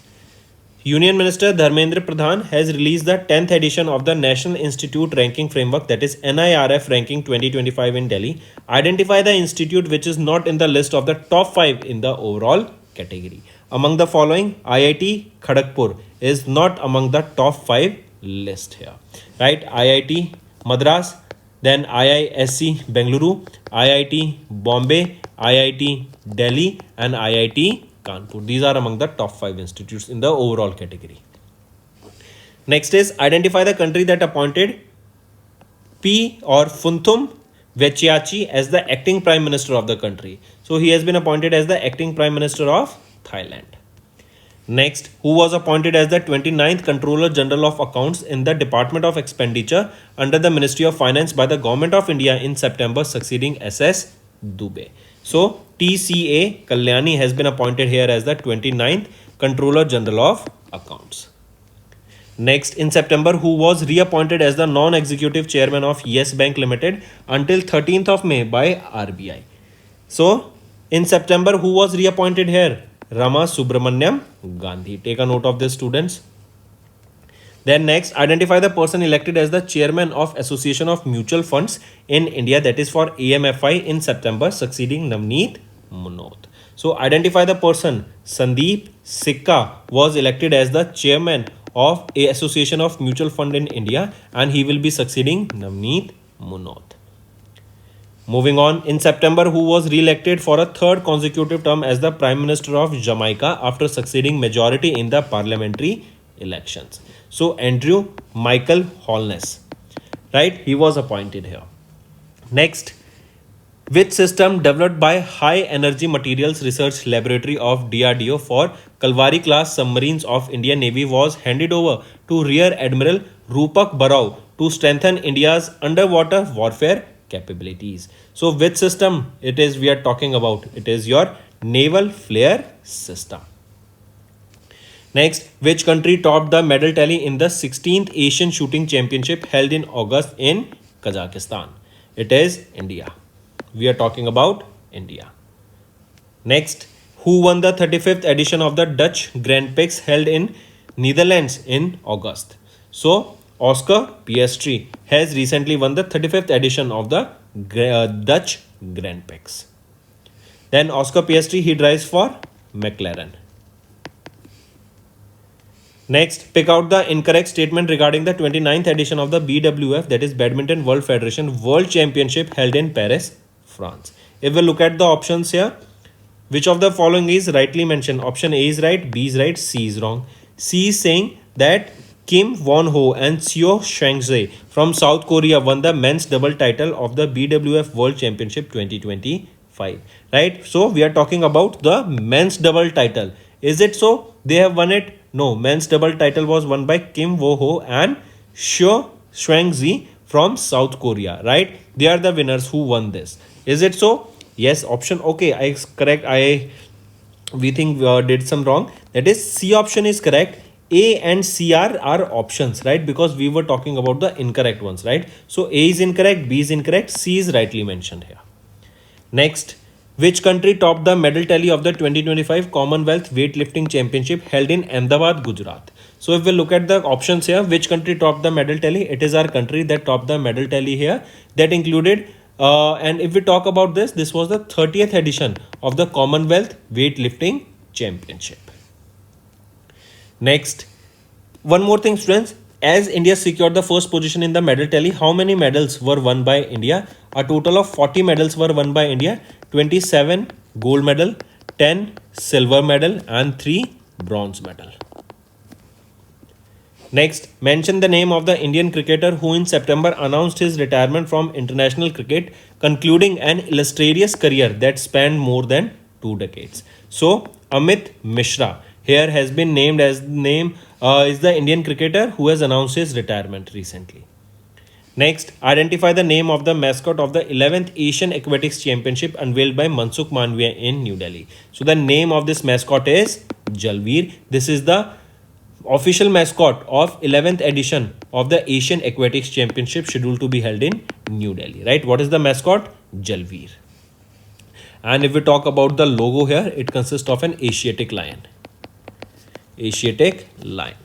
Union Minister Dharmendra Pradhan has released the 10th edition of the National Institute Ranking Framework, that is NIRF Ranking 2025 in Delhi. Identify the institute which is not in the list of the top 5 in the overall category. Among the following, IIT Kharagpur is not among the top 5 list here. Right? IIT Madras, then IISC Bengaluru, IIT Bombay, IIT Delhi and IIT Kanpur. These are among the top 5 institutes in the overall category. Next is identify the country that appointed P or Funthum Vechiachi as the acting Prime Minister of the country. So he has been appointed as the acting Prime Minister of Thailand. Next, who was appointed as the 29th Controller General of Accounts in the Department of Expenditure under the Ministry of Finance by the Government of India in September, succeeding SS Dubey. So TCA Kalyani has been appointed here as the 29th Controller General of Accounts. Next, in September, who was reappointed as the non-executive chairman of Yes Bank Limited until 13th of May by RBI. So in September, who was reappointed here? Rama Subramaniam Gandhi. Take a note of this, students. Then next, identify the person elected as the chairman of Association of Mutual Funds in India, that is for AMFI, in September, succeeding Navneet Munot. So identify the person. Sandeep Sikka was elected as the chairman of a Association of Mutual Fund in India and he will be succeeding Navneet Munot. Moving on, in September, who was re-elected for a third consecutive term as the Prime Minister of Jamaica after succeeding majority in the parliamentary elections. So Andrew Michael Holness, right? He was appointed here. Next, which system developed by High Energy Materials Research Laboratory of DRDO for Kalvari class submarines of Indian Navy was handed over to Rear Admiral Rupak Barao to strengthen India's underwater warfare capabilities? So which system it is we are talking about? It is your naval flare system. Next, which country topped the medal tally in the 16th Asian Shooting Championship held in August in Kazakhstan? It is India. We are talking about India. Next, who won the 35th edition of the Dutch Grand Prix held in Netherlands in August? So Oscar Piastri has recently won the 35th edition of the Dutch Grand Prix. Then Oscar Piastri, he drives for McLaren. Next, pick out the incorrect statement regarding the 29th edition of the BWF, that is Badminton World Federation World Championship held in Paris, France. If we look at the options here, which of the following is rightly mentioned? Option A is right, B is right, C is wrong. C is saying that Kim Won-ho and Seo Shang-jae from South Korea won the men's double title of the BWF World Championship 2025. Right? So we are talking about the men's double title. Is it so? They have won it? No, men's double title was won by Kim Won-ho and Seo Shang-jae from South Korea. Right? They are the winners who won this. Is it so? Yes, option. Okay, I correct. We think we did some wrong. That is C option is correct. A and C are options, right? Because we were talking about the incorrect ones, right? So A is incorrect, B is incorrect, C is rightly mentioned here. Next, which country topped the medal tally of the 2025 Commonwealth Weightlifting Championship held in Ahmedabad, Gujarat? So if we look at the options here, which country topped the medal tally? It is our country that topped the medal tally here. That included, and if we talk about this was the 30th edition of the Commonwealth Weightlifting Championship. Next, one more thing, students. As India secured the first position in the medal tally, how many medals were won by India? A total of 40 medals were won by India. 27 gold medal, 10 silver medal and 3 bronze medal. Next, mention the name of the Indian cricketer who in September announced his retirement from international cricket, concluding an illustrious career that spanned more than 2 decades. So, Amit Mishra here has been named as is the Indian cricketer who has announced his retirement recently. Next, identify the name of the mascot of the 11th Asian Aquatics Championship unveiled by Mansukh Manviya in New Delhi. So the name of this mascot is Jalveer. This is the official mascot of 11th edition of the Asian Aquatics Championship scheduled to be held in New Delhi, right? What is the mascot? Jalveer. And if we talk about the logo here, it consists of an Asiatic lion. Asiatic lion.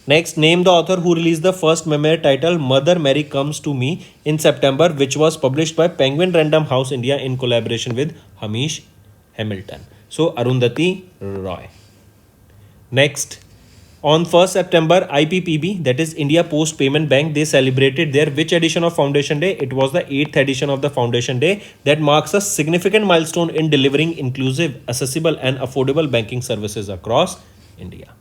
Next, name the author who released the first memoir titled Mother Mary Comes to Me in September, which was published by Penguin Random House India in collaboration with Hamish Hamilton. So, Arundhati Roy. Next, on 1st September, IPPB, that is India Post Payment Bank, they celebrated their which edition of Foundation Day? It was the 8th edition of the Foundation Day that marks a significant milestone in delivering inclusive, accessible and affordable banking services across India.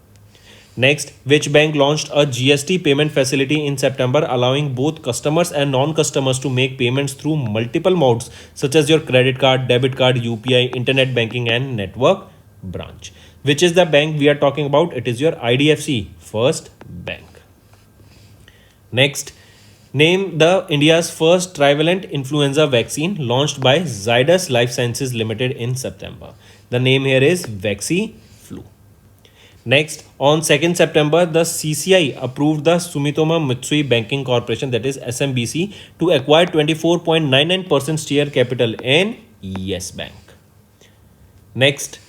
Next, which bank launched a GST payment facility in September, allowing both customers and non-customers to make payments through multiple modes such as your credit card, debit card, UPI, internet banking and network branch. Which is the bank we are talking about? It is your IDFC First Bank. Next, name the India's first trivalent influenza vaccine launched by Zydus Life Sciences Limited in September. The name here is Vaxi-Flu. Next, on 2nd September, the CCI approved the Sumitomo Mitsui Banking Corporation, that is SMBC, to acquire 24.99% share capital in Yes Bank. Next,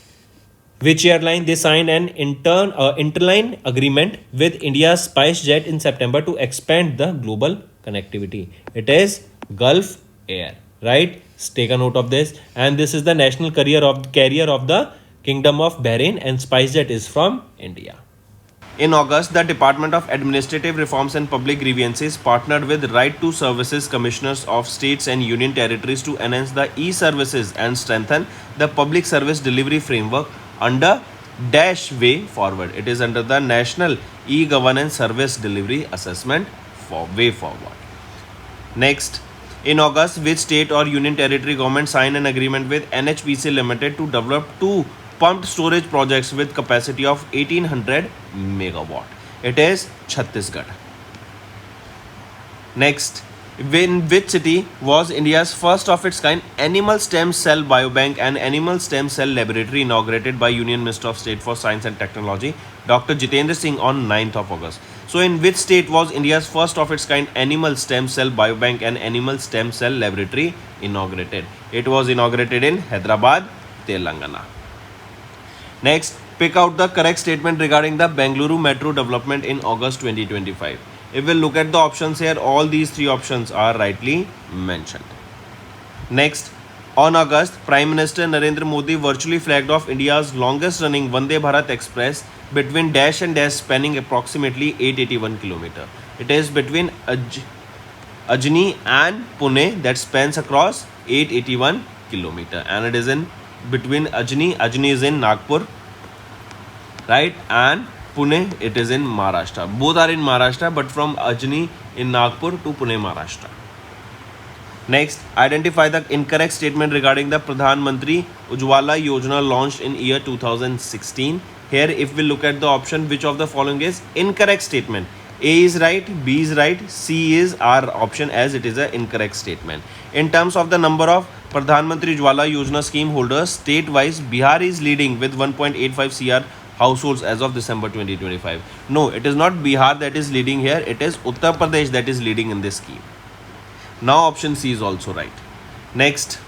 which airline they signed an interline agreement with India's SpiceJet in September to expand the global connectivity? It is Gulf Air, right? Take a note of this. And this is the national carrier of the Kingdom of Bahrain, and SpiceJet is from India. In August, the Department of Administrative Reforms and Public Grievances partnered with Right to Services Commissioners of States and Union Territories to enhance the e-services and strengthen the public service delivery framework under Dash Way Forward. It is under the National E-Governance Service Delivery Assessment for Way Forward. Next, in August, which state or union territory government signed an agreement with NHPC Limited to develop 2 pumped storage projects with capacity of 1800 megawatt? It is Chhattisgarh. Next, in which city was India's first of its kind animal stem cell biobank and animal stem cell laboratory inaugurated by Union Minister of State for Science and Technology, Dr. Jitendra Singh, on 9th of August? So, in which state was India's first of its kind animal stem cell biobank and animal stem cell laboratory inaugurated? It was inaugurated in Hyderabad, Telangana. Next, pick out the correct statement regarding the Bengaluru Metro development in August 2025. If we look at the options here, all these 3 options are rightly mentioned. Next, on August, Prime Minister Narendra Modi virtually flagged off India's longest running Vande Bharat Express between Dash and Dash, spanning approximately 881 km. It is between Ajni and Pune, that spans across 881 km, and it is in between Ajni is in Nagpur, right, and Pune, it is in Maharashtra. Both are in Maharashtra, but from Ajni in Nagpur to Pune, Maharashtra. Next, identify the incorrect statement regarding the Pradhan Mantri Ujjwala Yojana launched in year 2016. Here, if we look at the option, which of the following is incorrect statement? A is right, B is right, C is our option as it is an incorrect statement. In terms of the number of Pradhan Mantri Ujjwala Yojana scheme holders, state-wise, Bihar is leading with 1.85 CR households as of December 2025. No, it is not Bihar that is leading here. It is Uttar Pradesh that is leading in this scheme. Now option C is also right. Next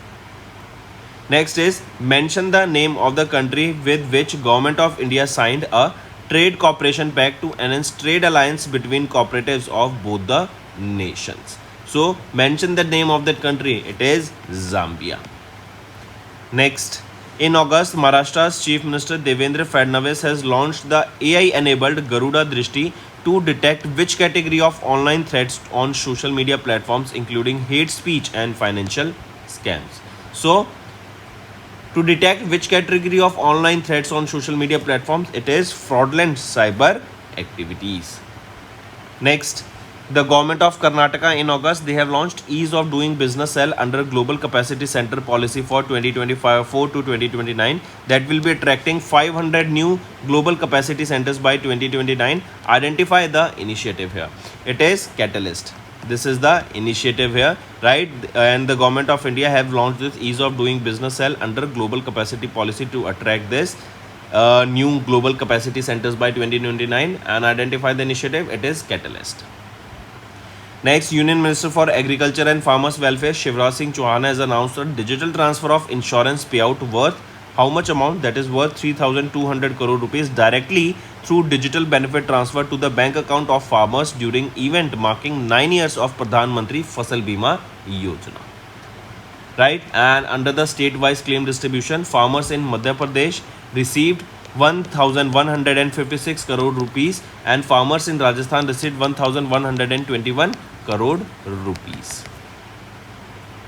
is mention the name of the country with which Government of India signed a trade cooperation pact to enhance trade alliance between cooperatives of both the nations. So mention the name of that country. It is Zambia. Next, in August, Maharashtra's Chief Minister Devendra Fadnavis has launched the AI-enabled Garuda Drishti to detect which category of online threats on social media platforms, including hate speech and financial scams. So, to detect which category of online threats on social media platforms, it is fraudulent cyber activities. Next, the government of Karnataka in August, they have launched Ease of Doing Business Cell under Global Capacity Center policy for 2024 to 2029 that will be attracting 500 new global capacity centers by 2029. Identify the initiative here. It is Catalyst. This is the initiative here, right? And the government of India have launched this Ease of Doing Business Cell under Global Capacity Policy to attract this new global capacity centers by 2029, and identify the initiative. It is Catalyst. Next, Union Minister for Agriculture and Farmers Welfare Shivraj Singh Chauhan has announced a digital transfer of insurance payout worth how much amount? That is worth 3,200 crore rupees directly through digital benefit transfer to the bank account of farmers during event marking 9 years of Pradhan Mantri Fasal Bima Yojana. Right, and under the state-wise claim distribution, farmers in Madhya Pradesh received 1,156 crore rupees and farmers in Rajasthan received 1,121 crore rupees.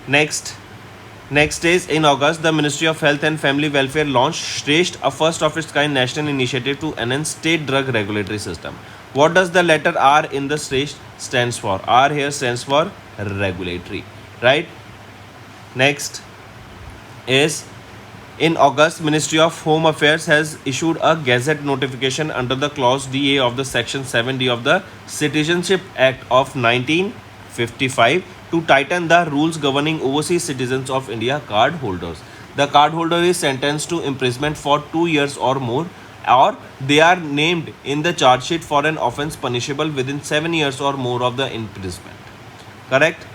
Next is in August, the Ministry of Health and Family Welfare launched Shresht, a first of its kind national initiative to enhance state drug regulatory system. What does the letter R in the Shresht stands for? R here stands for regulatory, right? Next is in August, Ministry of Home Affairs has issued a gazette notification under the clause DA of the section 7D of the Citizenship Act of 1955 to tighten the rules governing overseas citizens of India card holders. The card holder is sentenced to imprisonment for 2 years or more, or they are named in the charge sheet for an offence punishable within 7 years or more of the imprisonment. Correct?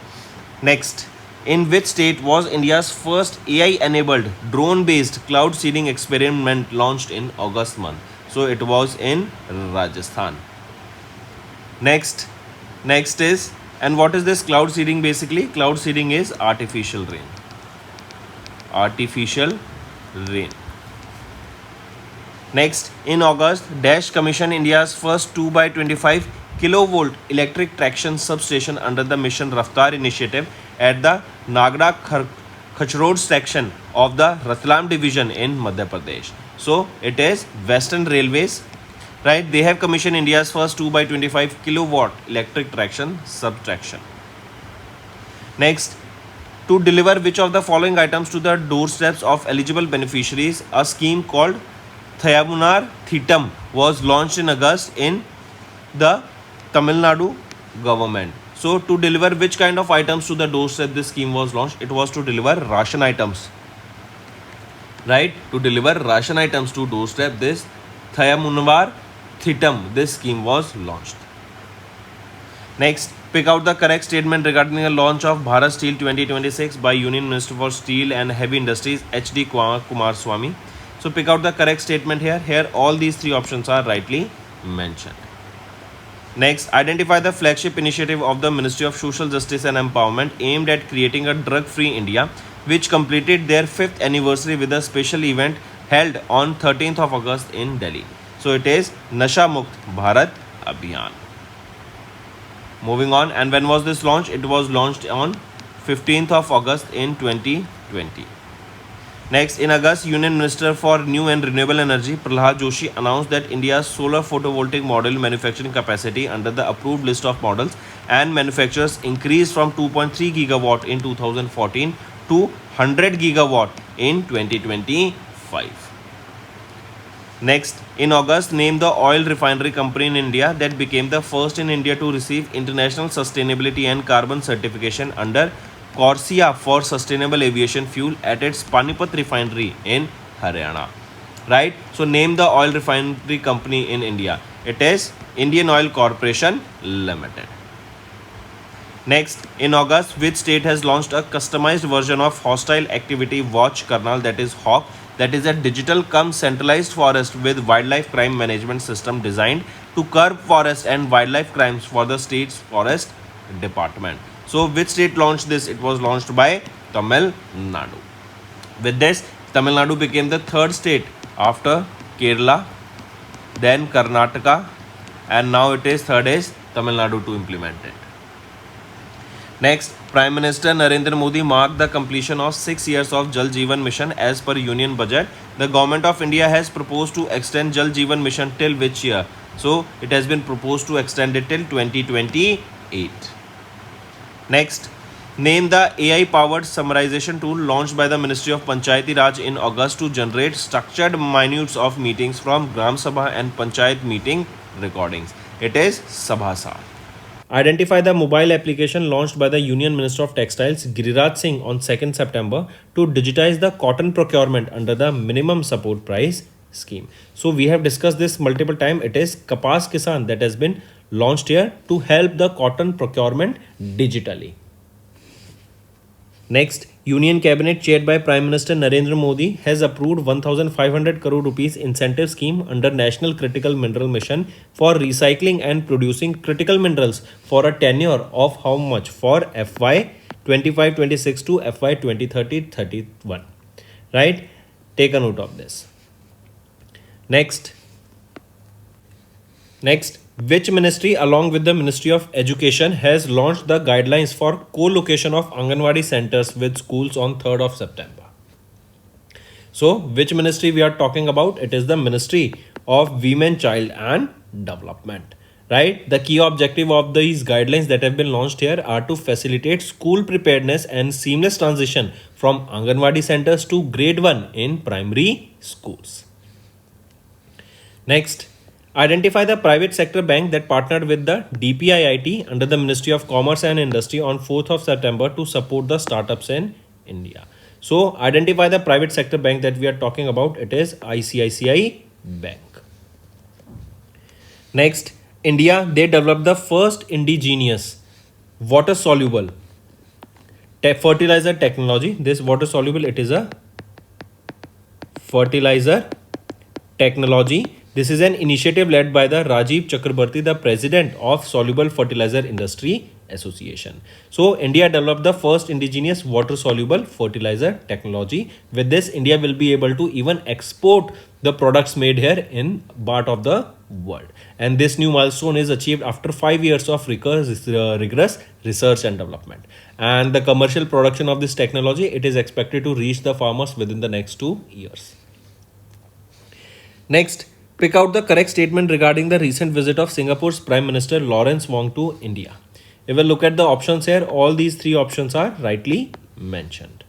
Next, in which state was India's first AI-enabled drone-based cloud seeding experiment launched in August month? So it was in Rajasthan. Next is, and what is this cloud seeding basically? Cloud seeding is artificial rain. Artificial rain. Next, in August, Dash commissioned India's first 2x25 kilovolt electric traction substation under the Mission Raftar initiative at the Nagra Khachrod section of the Ratlam division in Madhya Pradesh. So it is Western Railways, right? They have commissioned India's first 2x25 kilowatt electric traction substation. Next, to deliver which of the following items to the doorsteps of eligible beneficiaries, a scheme called Thayamunar Thitam was launched in August in the Tamil Nadu government. So to deliver which kind of items to the doorstep this scheme was launched? It was to deliver ration items, right? To deliver ration items to doorstep, this Thayamunar Thitam, this scheme was launched. Next, pick out the correct statement regarding the launch of Bharat Steel 2026 by Union Minister for Steel and Heavy Industries H.D. Kumaraswamy. So pick out the correct statement here. Here all these three options are rightly mentioned. Next, identify the flagship initiative of the Ministry of Social Justice and Empowerment aimed at creating a drug-free India, which completed their 5th anniversary with a special event held on 13th of August in Delhi. So it is Nasha Mukt Bharat Abhiyan. Moving on, and when was this launched? It was launched on 15th of August in 2020. Next, in August, Union Minister for New and Renewable Energy Prahlad Joshi announced that India's solar photovoltaic module manufacturing capacity under the approved list of models and manufacturers increased from 2.3 gigawatt in 2014 to 100 gigawatt in 2025. Next, in August, name the oil refinery company in India that became the first in India to receive International Sustainability and Carbon Certification under Corsia for Sustainable Aviation Fuel at its Panipat refinery in Haryana. Right? So name the oil refinery company in India. It is Indian Oil Corporation Limited. Next, in August, which state has launched a customized version of Hostile Activity Watch Kernel, that is HAWK, that is a digital cum centralized forest with wildlife crime management system designed to curb forest and wildlife crimes for the state's forest department. So which state launched this? It was launched by Tamil Nadu. With this, Tamil Nadu became the third state after Kerala, then Karnataka, and now it is third is Tamil Nadu to implement it. Next, Prime Minister Narendra Modi marked the completion of 6 years of Jal Jeevan Mission as per Union Budget. The Government of India has proposed to extend Jal Jeevan Mission till which year? So it has been proposed to extend it till 2028. Next, name the AI-powered summarization tool launched by the Ministry of Panchayati Raj in August to generate structured minutes of meetings from Gram Sabha and Panchayat meeting recordings. It is Sabhasar. Identify the mobile application launched by the Union Minister of Textiles Giriraj Singh on 2nd September to digitize the cotton procurement under the minimum support price scheme. So we have discussed this multiple times. It is Kapas Kisan that has been launched here to help the cotton procurement digitally. Next, Union Cabinet chaired by Prime Minister Narendra Modi has approved 1,500 crore rupees incentive scheme under National Critical Mineral Mission for recycling and producing critical minerals for a tenure of how much? For FY 25-26 to FY 2030-31. Right? Take a note of this. Next, which ministry along with the Ministry of Education has launched the guidelines for co-location of Anganwadi centers with schools on 3rd of September? So, which ministry we are talking about? It is the Ministry of Women, Child and Development. Right? The key objective of these guidelines that have been launched here are to facilitate school preparedness and seamless transition from Anganwadi centers to grade 1 in primary schools. Next, identify the private sector bank that partnered with the DPIIT under the Ministry of Commerce and Industry on 4th of September to support the startups in India. So, identify the private sector bank that we are talking about. It is ICICI Bank. Next, India, they developed the first indigenous water-soluble fertilizer technology. This water-soluble, it is a fertilizer technology. This is an initiative led by the Rajiv Chakrabarti, the president of Soluble Fertilizer Industry Association. So, India developed the first indigenous water-soluble fertilizer technology. With this, India will be able to even export the products made here in part of the world. And this new milestone is achieved after 5 years of rigorous research and development. And the commercial production of this technology, it is expected to reach the farmers within the next 2 years. Next, pick out the correct statement regarding the recent visit of Singapore's Prime Minister Lawrence Wong to India. If we look at the options here, all these 3 options are rightly mentioned.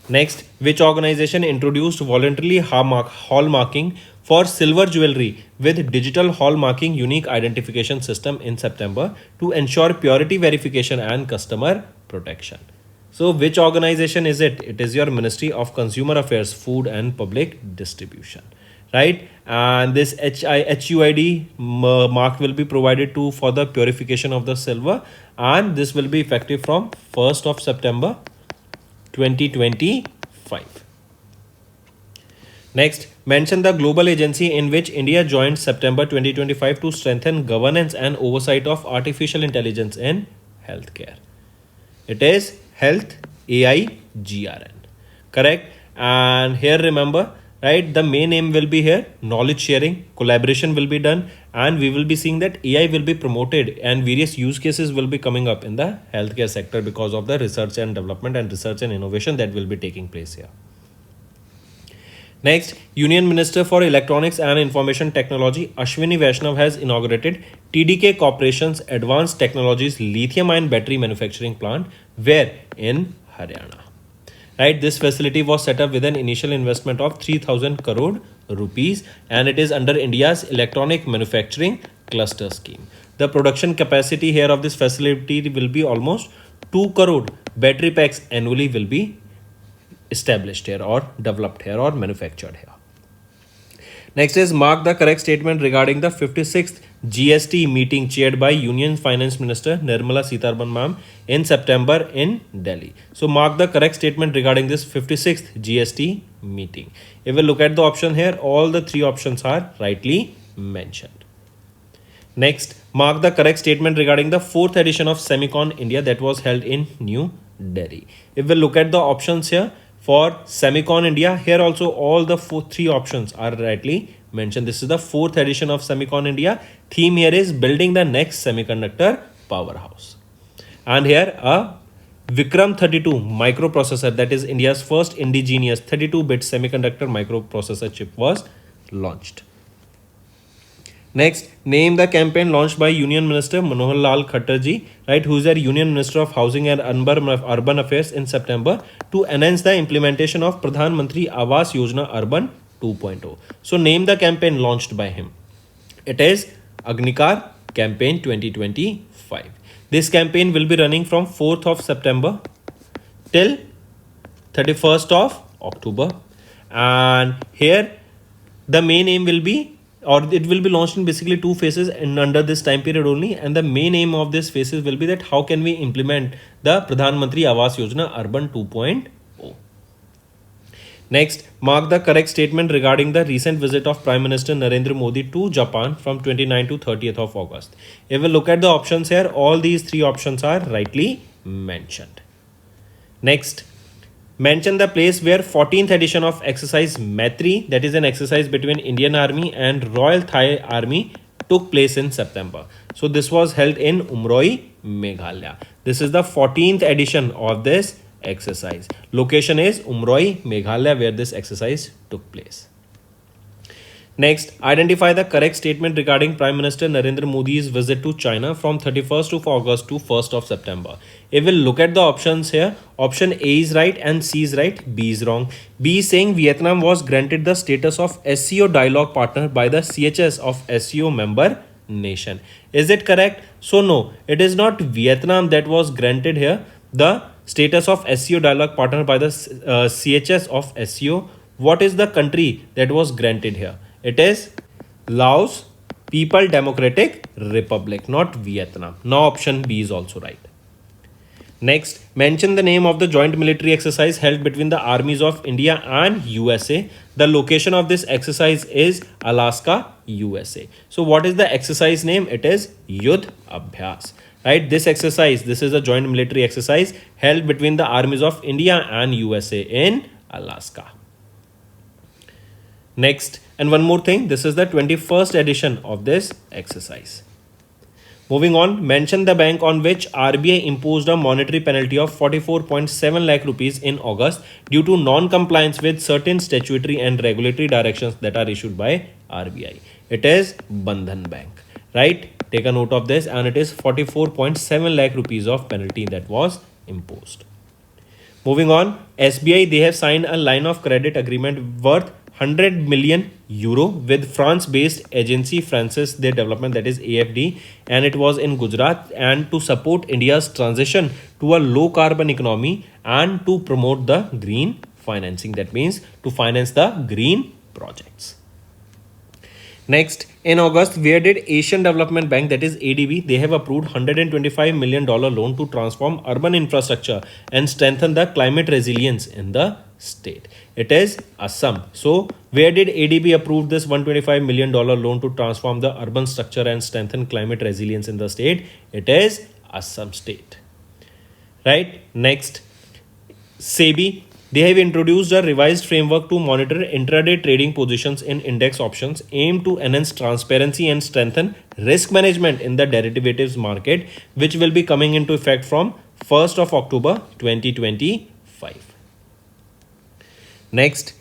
Next, which organization introduced voluntarily hallmarking for silver jewelry with digital hallmarking unique identification system in September to ensure purity verification and customer protection? So, which organization is it? It is your Ministry of Consumer Affairs, Food and Public Distribution. Right, and this HUID mark will be provided to for the purification of the silver, and this will be effective from 1st of September 2025. Next, mention the global agency in which India joined September 2025 to strengthen governance and oversight of artificial intelligence in healthcare. It is Health AI GRN. Correct, and here remember, right, the main aim will be here knowledge sharing, collaboration will be done, and we will be seeing that AI will be promoted and various use cases will be coming up in the healthcare sector because of the research and development and research and innovation that will be taking place here. Next, Union Minister for Electronics and Information Technology Ashwini Vaishnav has inaugurated TDK Corporation's Advanced Technologies Lithium-ion Battery Manufacturing Plant, where in Haryana. Right, this facility was set up with an initial investment of 3,000 crore rupees, and it is under India's electronic manufacturing cluster scheme. The production capacity here of this facility will be almost 2 crore battery packs annually will be established here or developed here or manufactured here. Next is mark the correct statement regarding the 56th GST meeting chaired by Union Finance Minister Nirmala Sitharaman ma'am in September in Delhi. So mark the correct statement regarding this 56th GST meeting. If we look at the option here, all the 3 options are rightly mentioned. Next, mark the correct statement regarding the 4th edition of Semicon India that was held in New Delhi. If we look at the options here, for Semicon India, here also all the 3 options are rightly mentioned. This is the 4th edition of Semicon India. Theme here is building the next semiconductor powerhouse. And here a Vikram 32 microprocessor, that is India's first indigenous 32-bit semiconductor microprocessor chip, was launched. Next, name the campaign launched by Union Minister Manohar Lal Khattar ji, right, who is the Union Minister of Housing and Urban Affairs in September to enhance the implementation of Pradhan Mantri Awas Yojana Urban 2.0. So name the campaign launched by him. It is Agnikar Campaign 2025. This campaign will be running from 4th of September till 31st of October. And here the main aim will be, or it will be launched in basically two phases and under this time period only, and the main aim of this phases will be that how can we implement the Pradhan Mantri Awas Yojana Urban 2.0. Next, mark the correct statement regarding the recent visit of Prime Minister Narendra Modi to Japan from 29th to 30th of August. If we look at the options here, all these three options are rightly mentioned. Next, mention the place where 14th edition of exercise Maitri, that is an exercise between Indian Army and Royal Thai Army, took place in September. So this was held in Umroi, Meghalaya. This is the 14th edition of this exercise. Location is Umroi, Meghalaya, where this exercise took place. Next, identify the correct statement regarding Prime Minister Narendra Modi's visit to China from 31st of August to 1st of September. If we look at the options here, option A is right and C is right, B is wrong. B is saying Vietnam was granted the status of SCO dialogue partner by the CHS of SCO member nation. Is it correct? So no, it is not Vietnam that was granted here the status of SCO dialogue partner by the CHS of SCO. What is the country that was granted here? It is Laos People Democratic Republic, not Vietnam. Now option B is also right. Next, mention the name of the joint military exercise held between the armies of India and USA. The location of this exercise is Alaska, USA. So what is the exercise name? It is Yudh Abhyas. Right, this exercise, this is a joint military exercise held between the armies of India and USA in Alaska. Next, and one more thing, this is the 21st edition of this exercise. Moving on, mention the bank on which RBI imposed a monetary penalty of 44.7 lakh rupees in August due to non-compliance with certain statutory and regulatory directions that are issued by RBI. It is Bandhan Bank. Right? Take a note of this, and it is 44.7 lakh rupees of penalty that was imposed. Moving on, SBI, they have signed a line of credit agreement worth 100 million euro with France-based agency Francis their development, that is AFD, and it was in Gujarat, and to support India's transition to a low carbon economy and to promote the green financing. That means to finance the green projects. Next, in August, where did Asian Development Bank, that is ADB, they have approved $125 million loan to transform urban infrastructure and strengthen the climate resilience in the state. It is Assam. So, where did ADB approve this $125 million loan to transform the urban structure and strengthen climate resilience in the state? It is Assam state. Right? Next, SEBI, they have introduced a revised framework to monitor intraday trading positions in index options, aimed to enhance transparency and strengthen risk management in the derivatives market, which will be coming into effect from 1st of October 2025. Next,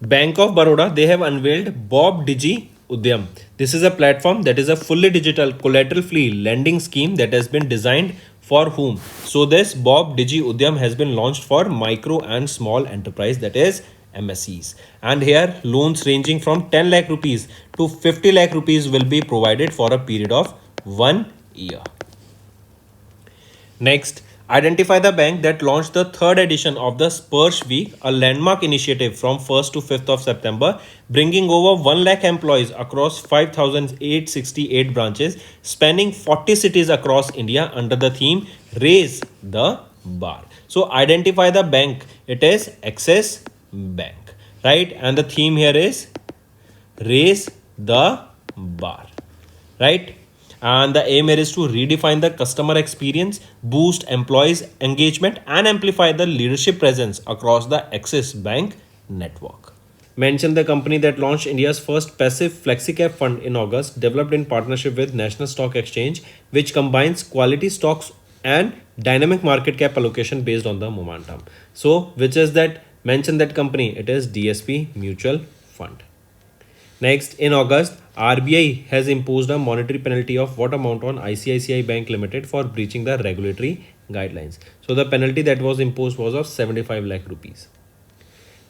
Bank of Baroda, they have unveiled Bob Digi Udyam. This is a platform that is a fully digital collateral-free lending scheme that has been designed for whom? So this Bob Digi Udyam has been launched for micro and small enterprise, that is MSEs. And here loans ranging from 10 lakh rupees to 50 lakh rupees will be provided for a period of 1 year. Next, identify the bank that launched the third edition of the Spurs Week, a landmark initiative from 1st to 5th of September, bringing over 1 lakh employees across 5,868 branches, spanning 40 cities across India under the theme Raise the Bar. So identify the bank. It is Axis Bank, right? And the theme here is Raise the Bar, right? And the aim here is to redefine the customer experience, boost employees' engagement, and amplify the leadership presence across the Axis Bank network. Mention the company that launched India's first passive flexicap fund in August, developed in partnership with National Stock Exchange, which combines quality stocks and dynamic market cap allocation based on the momentum. So, which is that? Mention that company. It is DSP Mutual Fund. Next, in August, RBI has imposed a monetary penalty of what amount on ICICI Bank Limited for breaching the regulatory guidelines. So the penalty that was imposed was of 75 lakh rupees.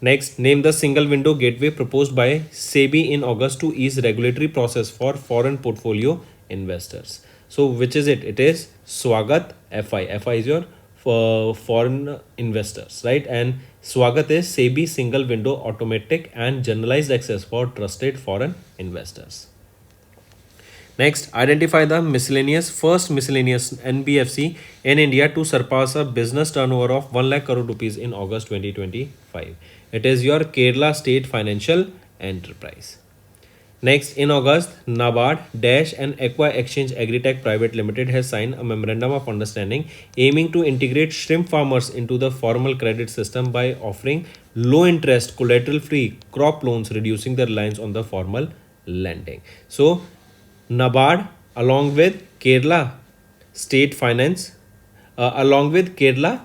Next, name the single window gateway proposed by SEBI in August to ease regulatory process for foreign portfolio investors. So which is it? It is Swagat FI. FI is your for foreign investors, right? And Swagat is SEBI single window automatic and generalized access for trusted foreign investors. Next, identify the first miscellaneous NBFC in India to surpass a business turnover of 1 lakh crore rupees in August 2025. It is your Kerala State Financial Enterprise. Next, in August, NABARD Dash and Aqua Exchange Agritech Private Limited has signed a memorandum of understanding aiming to integrate shrimp farmers into the formal credit system by offering low interest, collateral free crop loans, reducing the reliance on the formal lending. So, NABARD along with Kerala State Finance, along with Kerala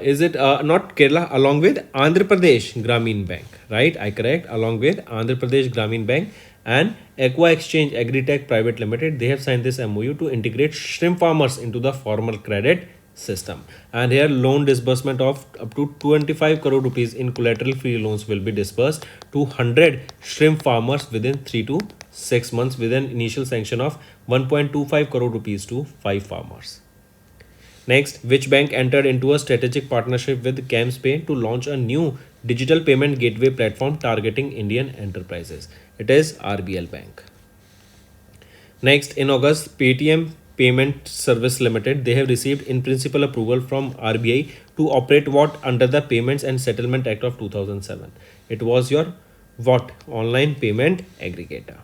is it not Kerala, along with Andhra Pradesh Gramin Bank, right? I correct, along with Andhra Pradesh Gramin Bank and Aqua Exchange Agritech Private Limited, they have signed this MOU to integrate shrimp farmers into the formal credit system. And here loan disbursement of up to 25 crore rupees in collateral free loans will be disbursed to 100 shrimp farmers within 3 to 6 months with an initial sanction of 1.25 crore rupees to 5 farmers. Next, which bank entered into a strategic partnership with CamsPay to launch a new digital payment gateway platform targeting Indian enterprises? It is RBL Bank. Next, in August, Paytm Payment Service Limited, they have received in principle approval from RBI to operate what under the Payments and Settlement Act of 2007. It was your what online payment aggregator.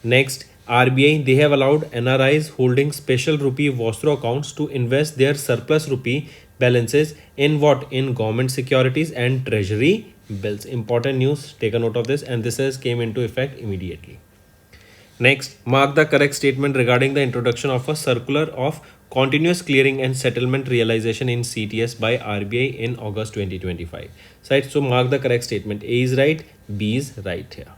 Next, RBI, they have allowed NRIs holding special rupee Vostro accounts to invest their surplus rupee balances in what? In government securities and treasury bills. Important news, take a note of this, and this has came into effect immediately. Next, mark the correct statement regarding the introduction of a circular of continuous clearing and settlement realization in CTS by RBI in August 2025. Right, so mark the correct statement. A is right, B is right here.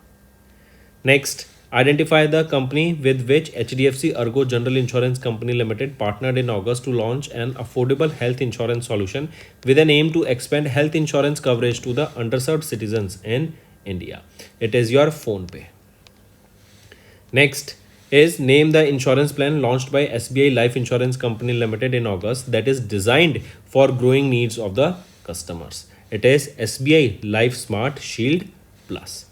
Next, identify the company with which HDFC Ergo General Insurance Company Limited partnered in August to launch an affordable health insurance solution with an aim to expand health insurance coverage to the underserved citizens in India. It is your PhonePe. Next is name the insurance plan launched by SBI Life Insurance Company Limited in August that is designed for growing needs of the customers. It is SBI Life Smart Shield Plus.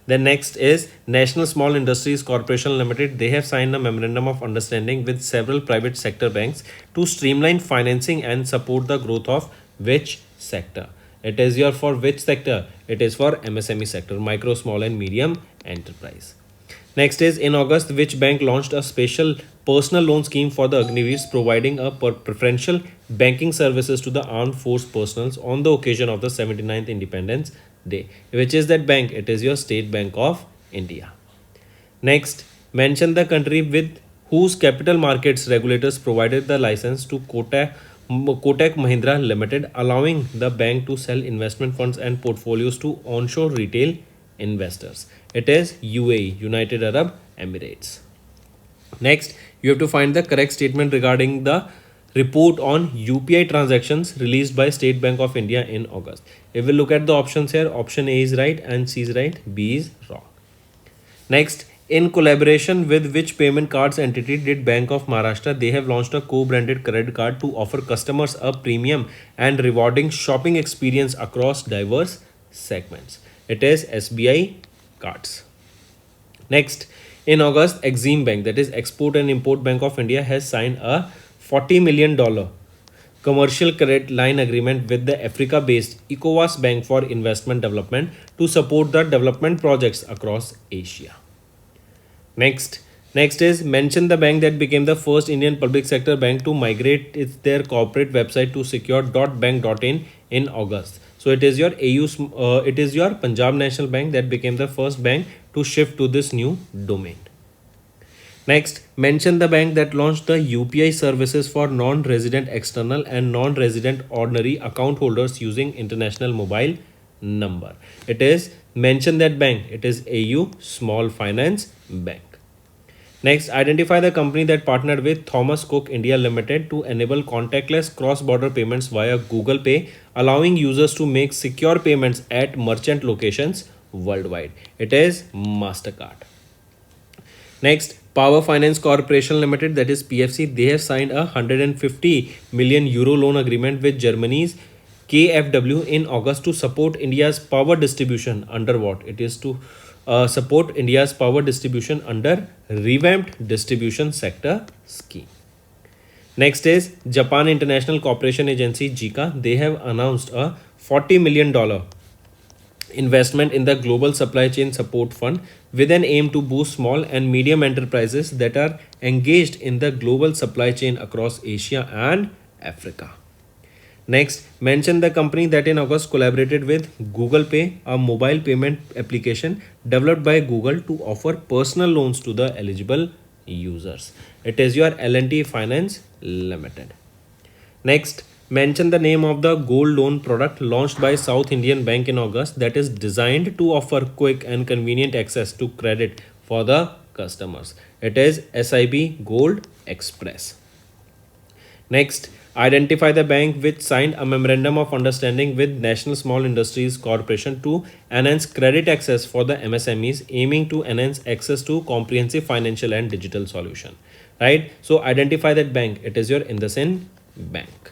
Then next is National Small Industries Corporation Limited. They have signed a memorandum of understanding with several private sector banks to streamline financing and support the growth of which sector? It is your for which sector? It is for MSME sector, micro, small and medium enterprise. Next is in August, which bank launched a special personal loan scheme for the Agniveers, providing a preferential banking services to the armed force personnel on the occasion of the 79th Independence Day. Which is that bank? It is your State Bank of India. Next, mention the country with whose capital markets regulators provided the license to Kotak Mahindra Limited, allowing the bank to sell investment funds and portfolios to onshore retail investors. It is UAE, United Arab Emirates. Next, you have to find the correct statement regarding the report on UPI transactions released by State Bank of India in August. If we look at the options here, option A is right and C is right, B is wrong. Next, in collaboration with which payment cards entity did Bank of Maharashtra, they have launched a co-branded credit card to offer customers a premium and rewarding shopping experience across diverse segments. It is SBI cards. Next, in August, Exim Bank, that is Export and Import Bank of India, has signed a $40 million commercial credit line agreement with the Africa-based ECOWAS Bank for Investment Development to support the development projects across Asia. Next is mention the bank that became the first Indian public sector bank to migrate their corporate website to secure.bank.in August. So it is your it is your Punjab National Bank that became the first bank to shift to this new domain. Next, mention the bank that launched the UPI services for non-resident external and non-resident ordinary account holders using international mobile number. It is mention that bank. It is AU Small Finance Bank. Next, identify the company that partnered with Thomas Cook India Limited to enable contactless cross-border payments via Google Pay, allowing users to make secure payments at merchant locations worldwide. It is MasterCard. Next, Power Finance Corporation Limited, that is PFC, they have signed a 150 million euro loan agreement with Germany's KfW in August to support India's power distribution under what? It is to support India's power distribution under revamped distribution sector scheme. Next is Japan International Cooperation Agency JICA. They have announced a $40 million investment in the Global Supply Chain Support Fund with an aim to boost small and medium enterprises that are engaged in the global supply chain across Asia and Africa. Next, mention the company that in August collaborated with Google Pay, a mobile payment application developed by Google to offer personal loans to the eligible users. It is your L&T Finance Limited. Next, mention the name of the gold loan product launched by South Indian Bank in August that is designed to offer quick and convenient access to credit for the customers. It is SIB Gold Express. Next, identify the bank which signed a memorandum of understanding with National Small Industries Corporation to enhance credit access for the MSMEs, aiming to enhance access to comprehensive financial and digital solution. Right? So identify that bank. It is your IndusInd Bank.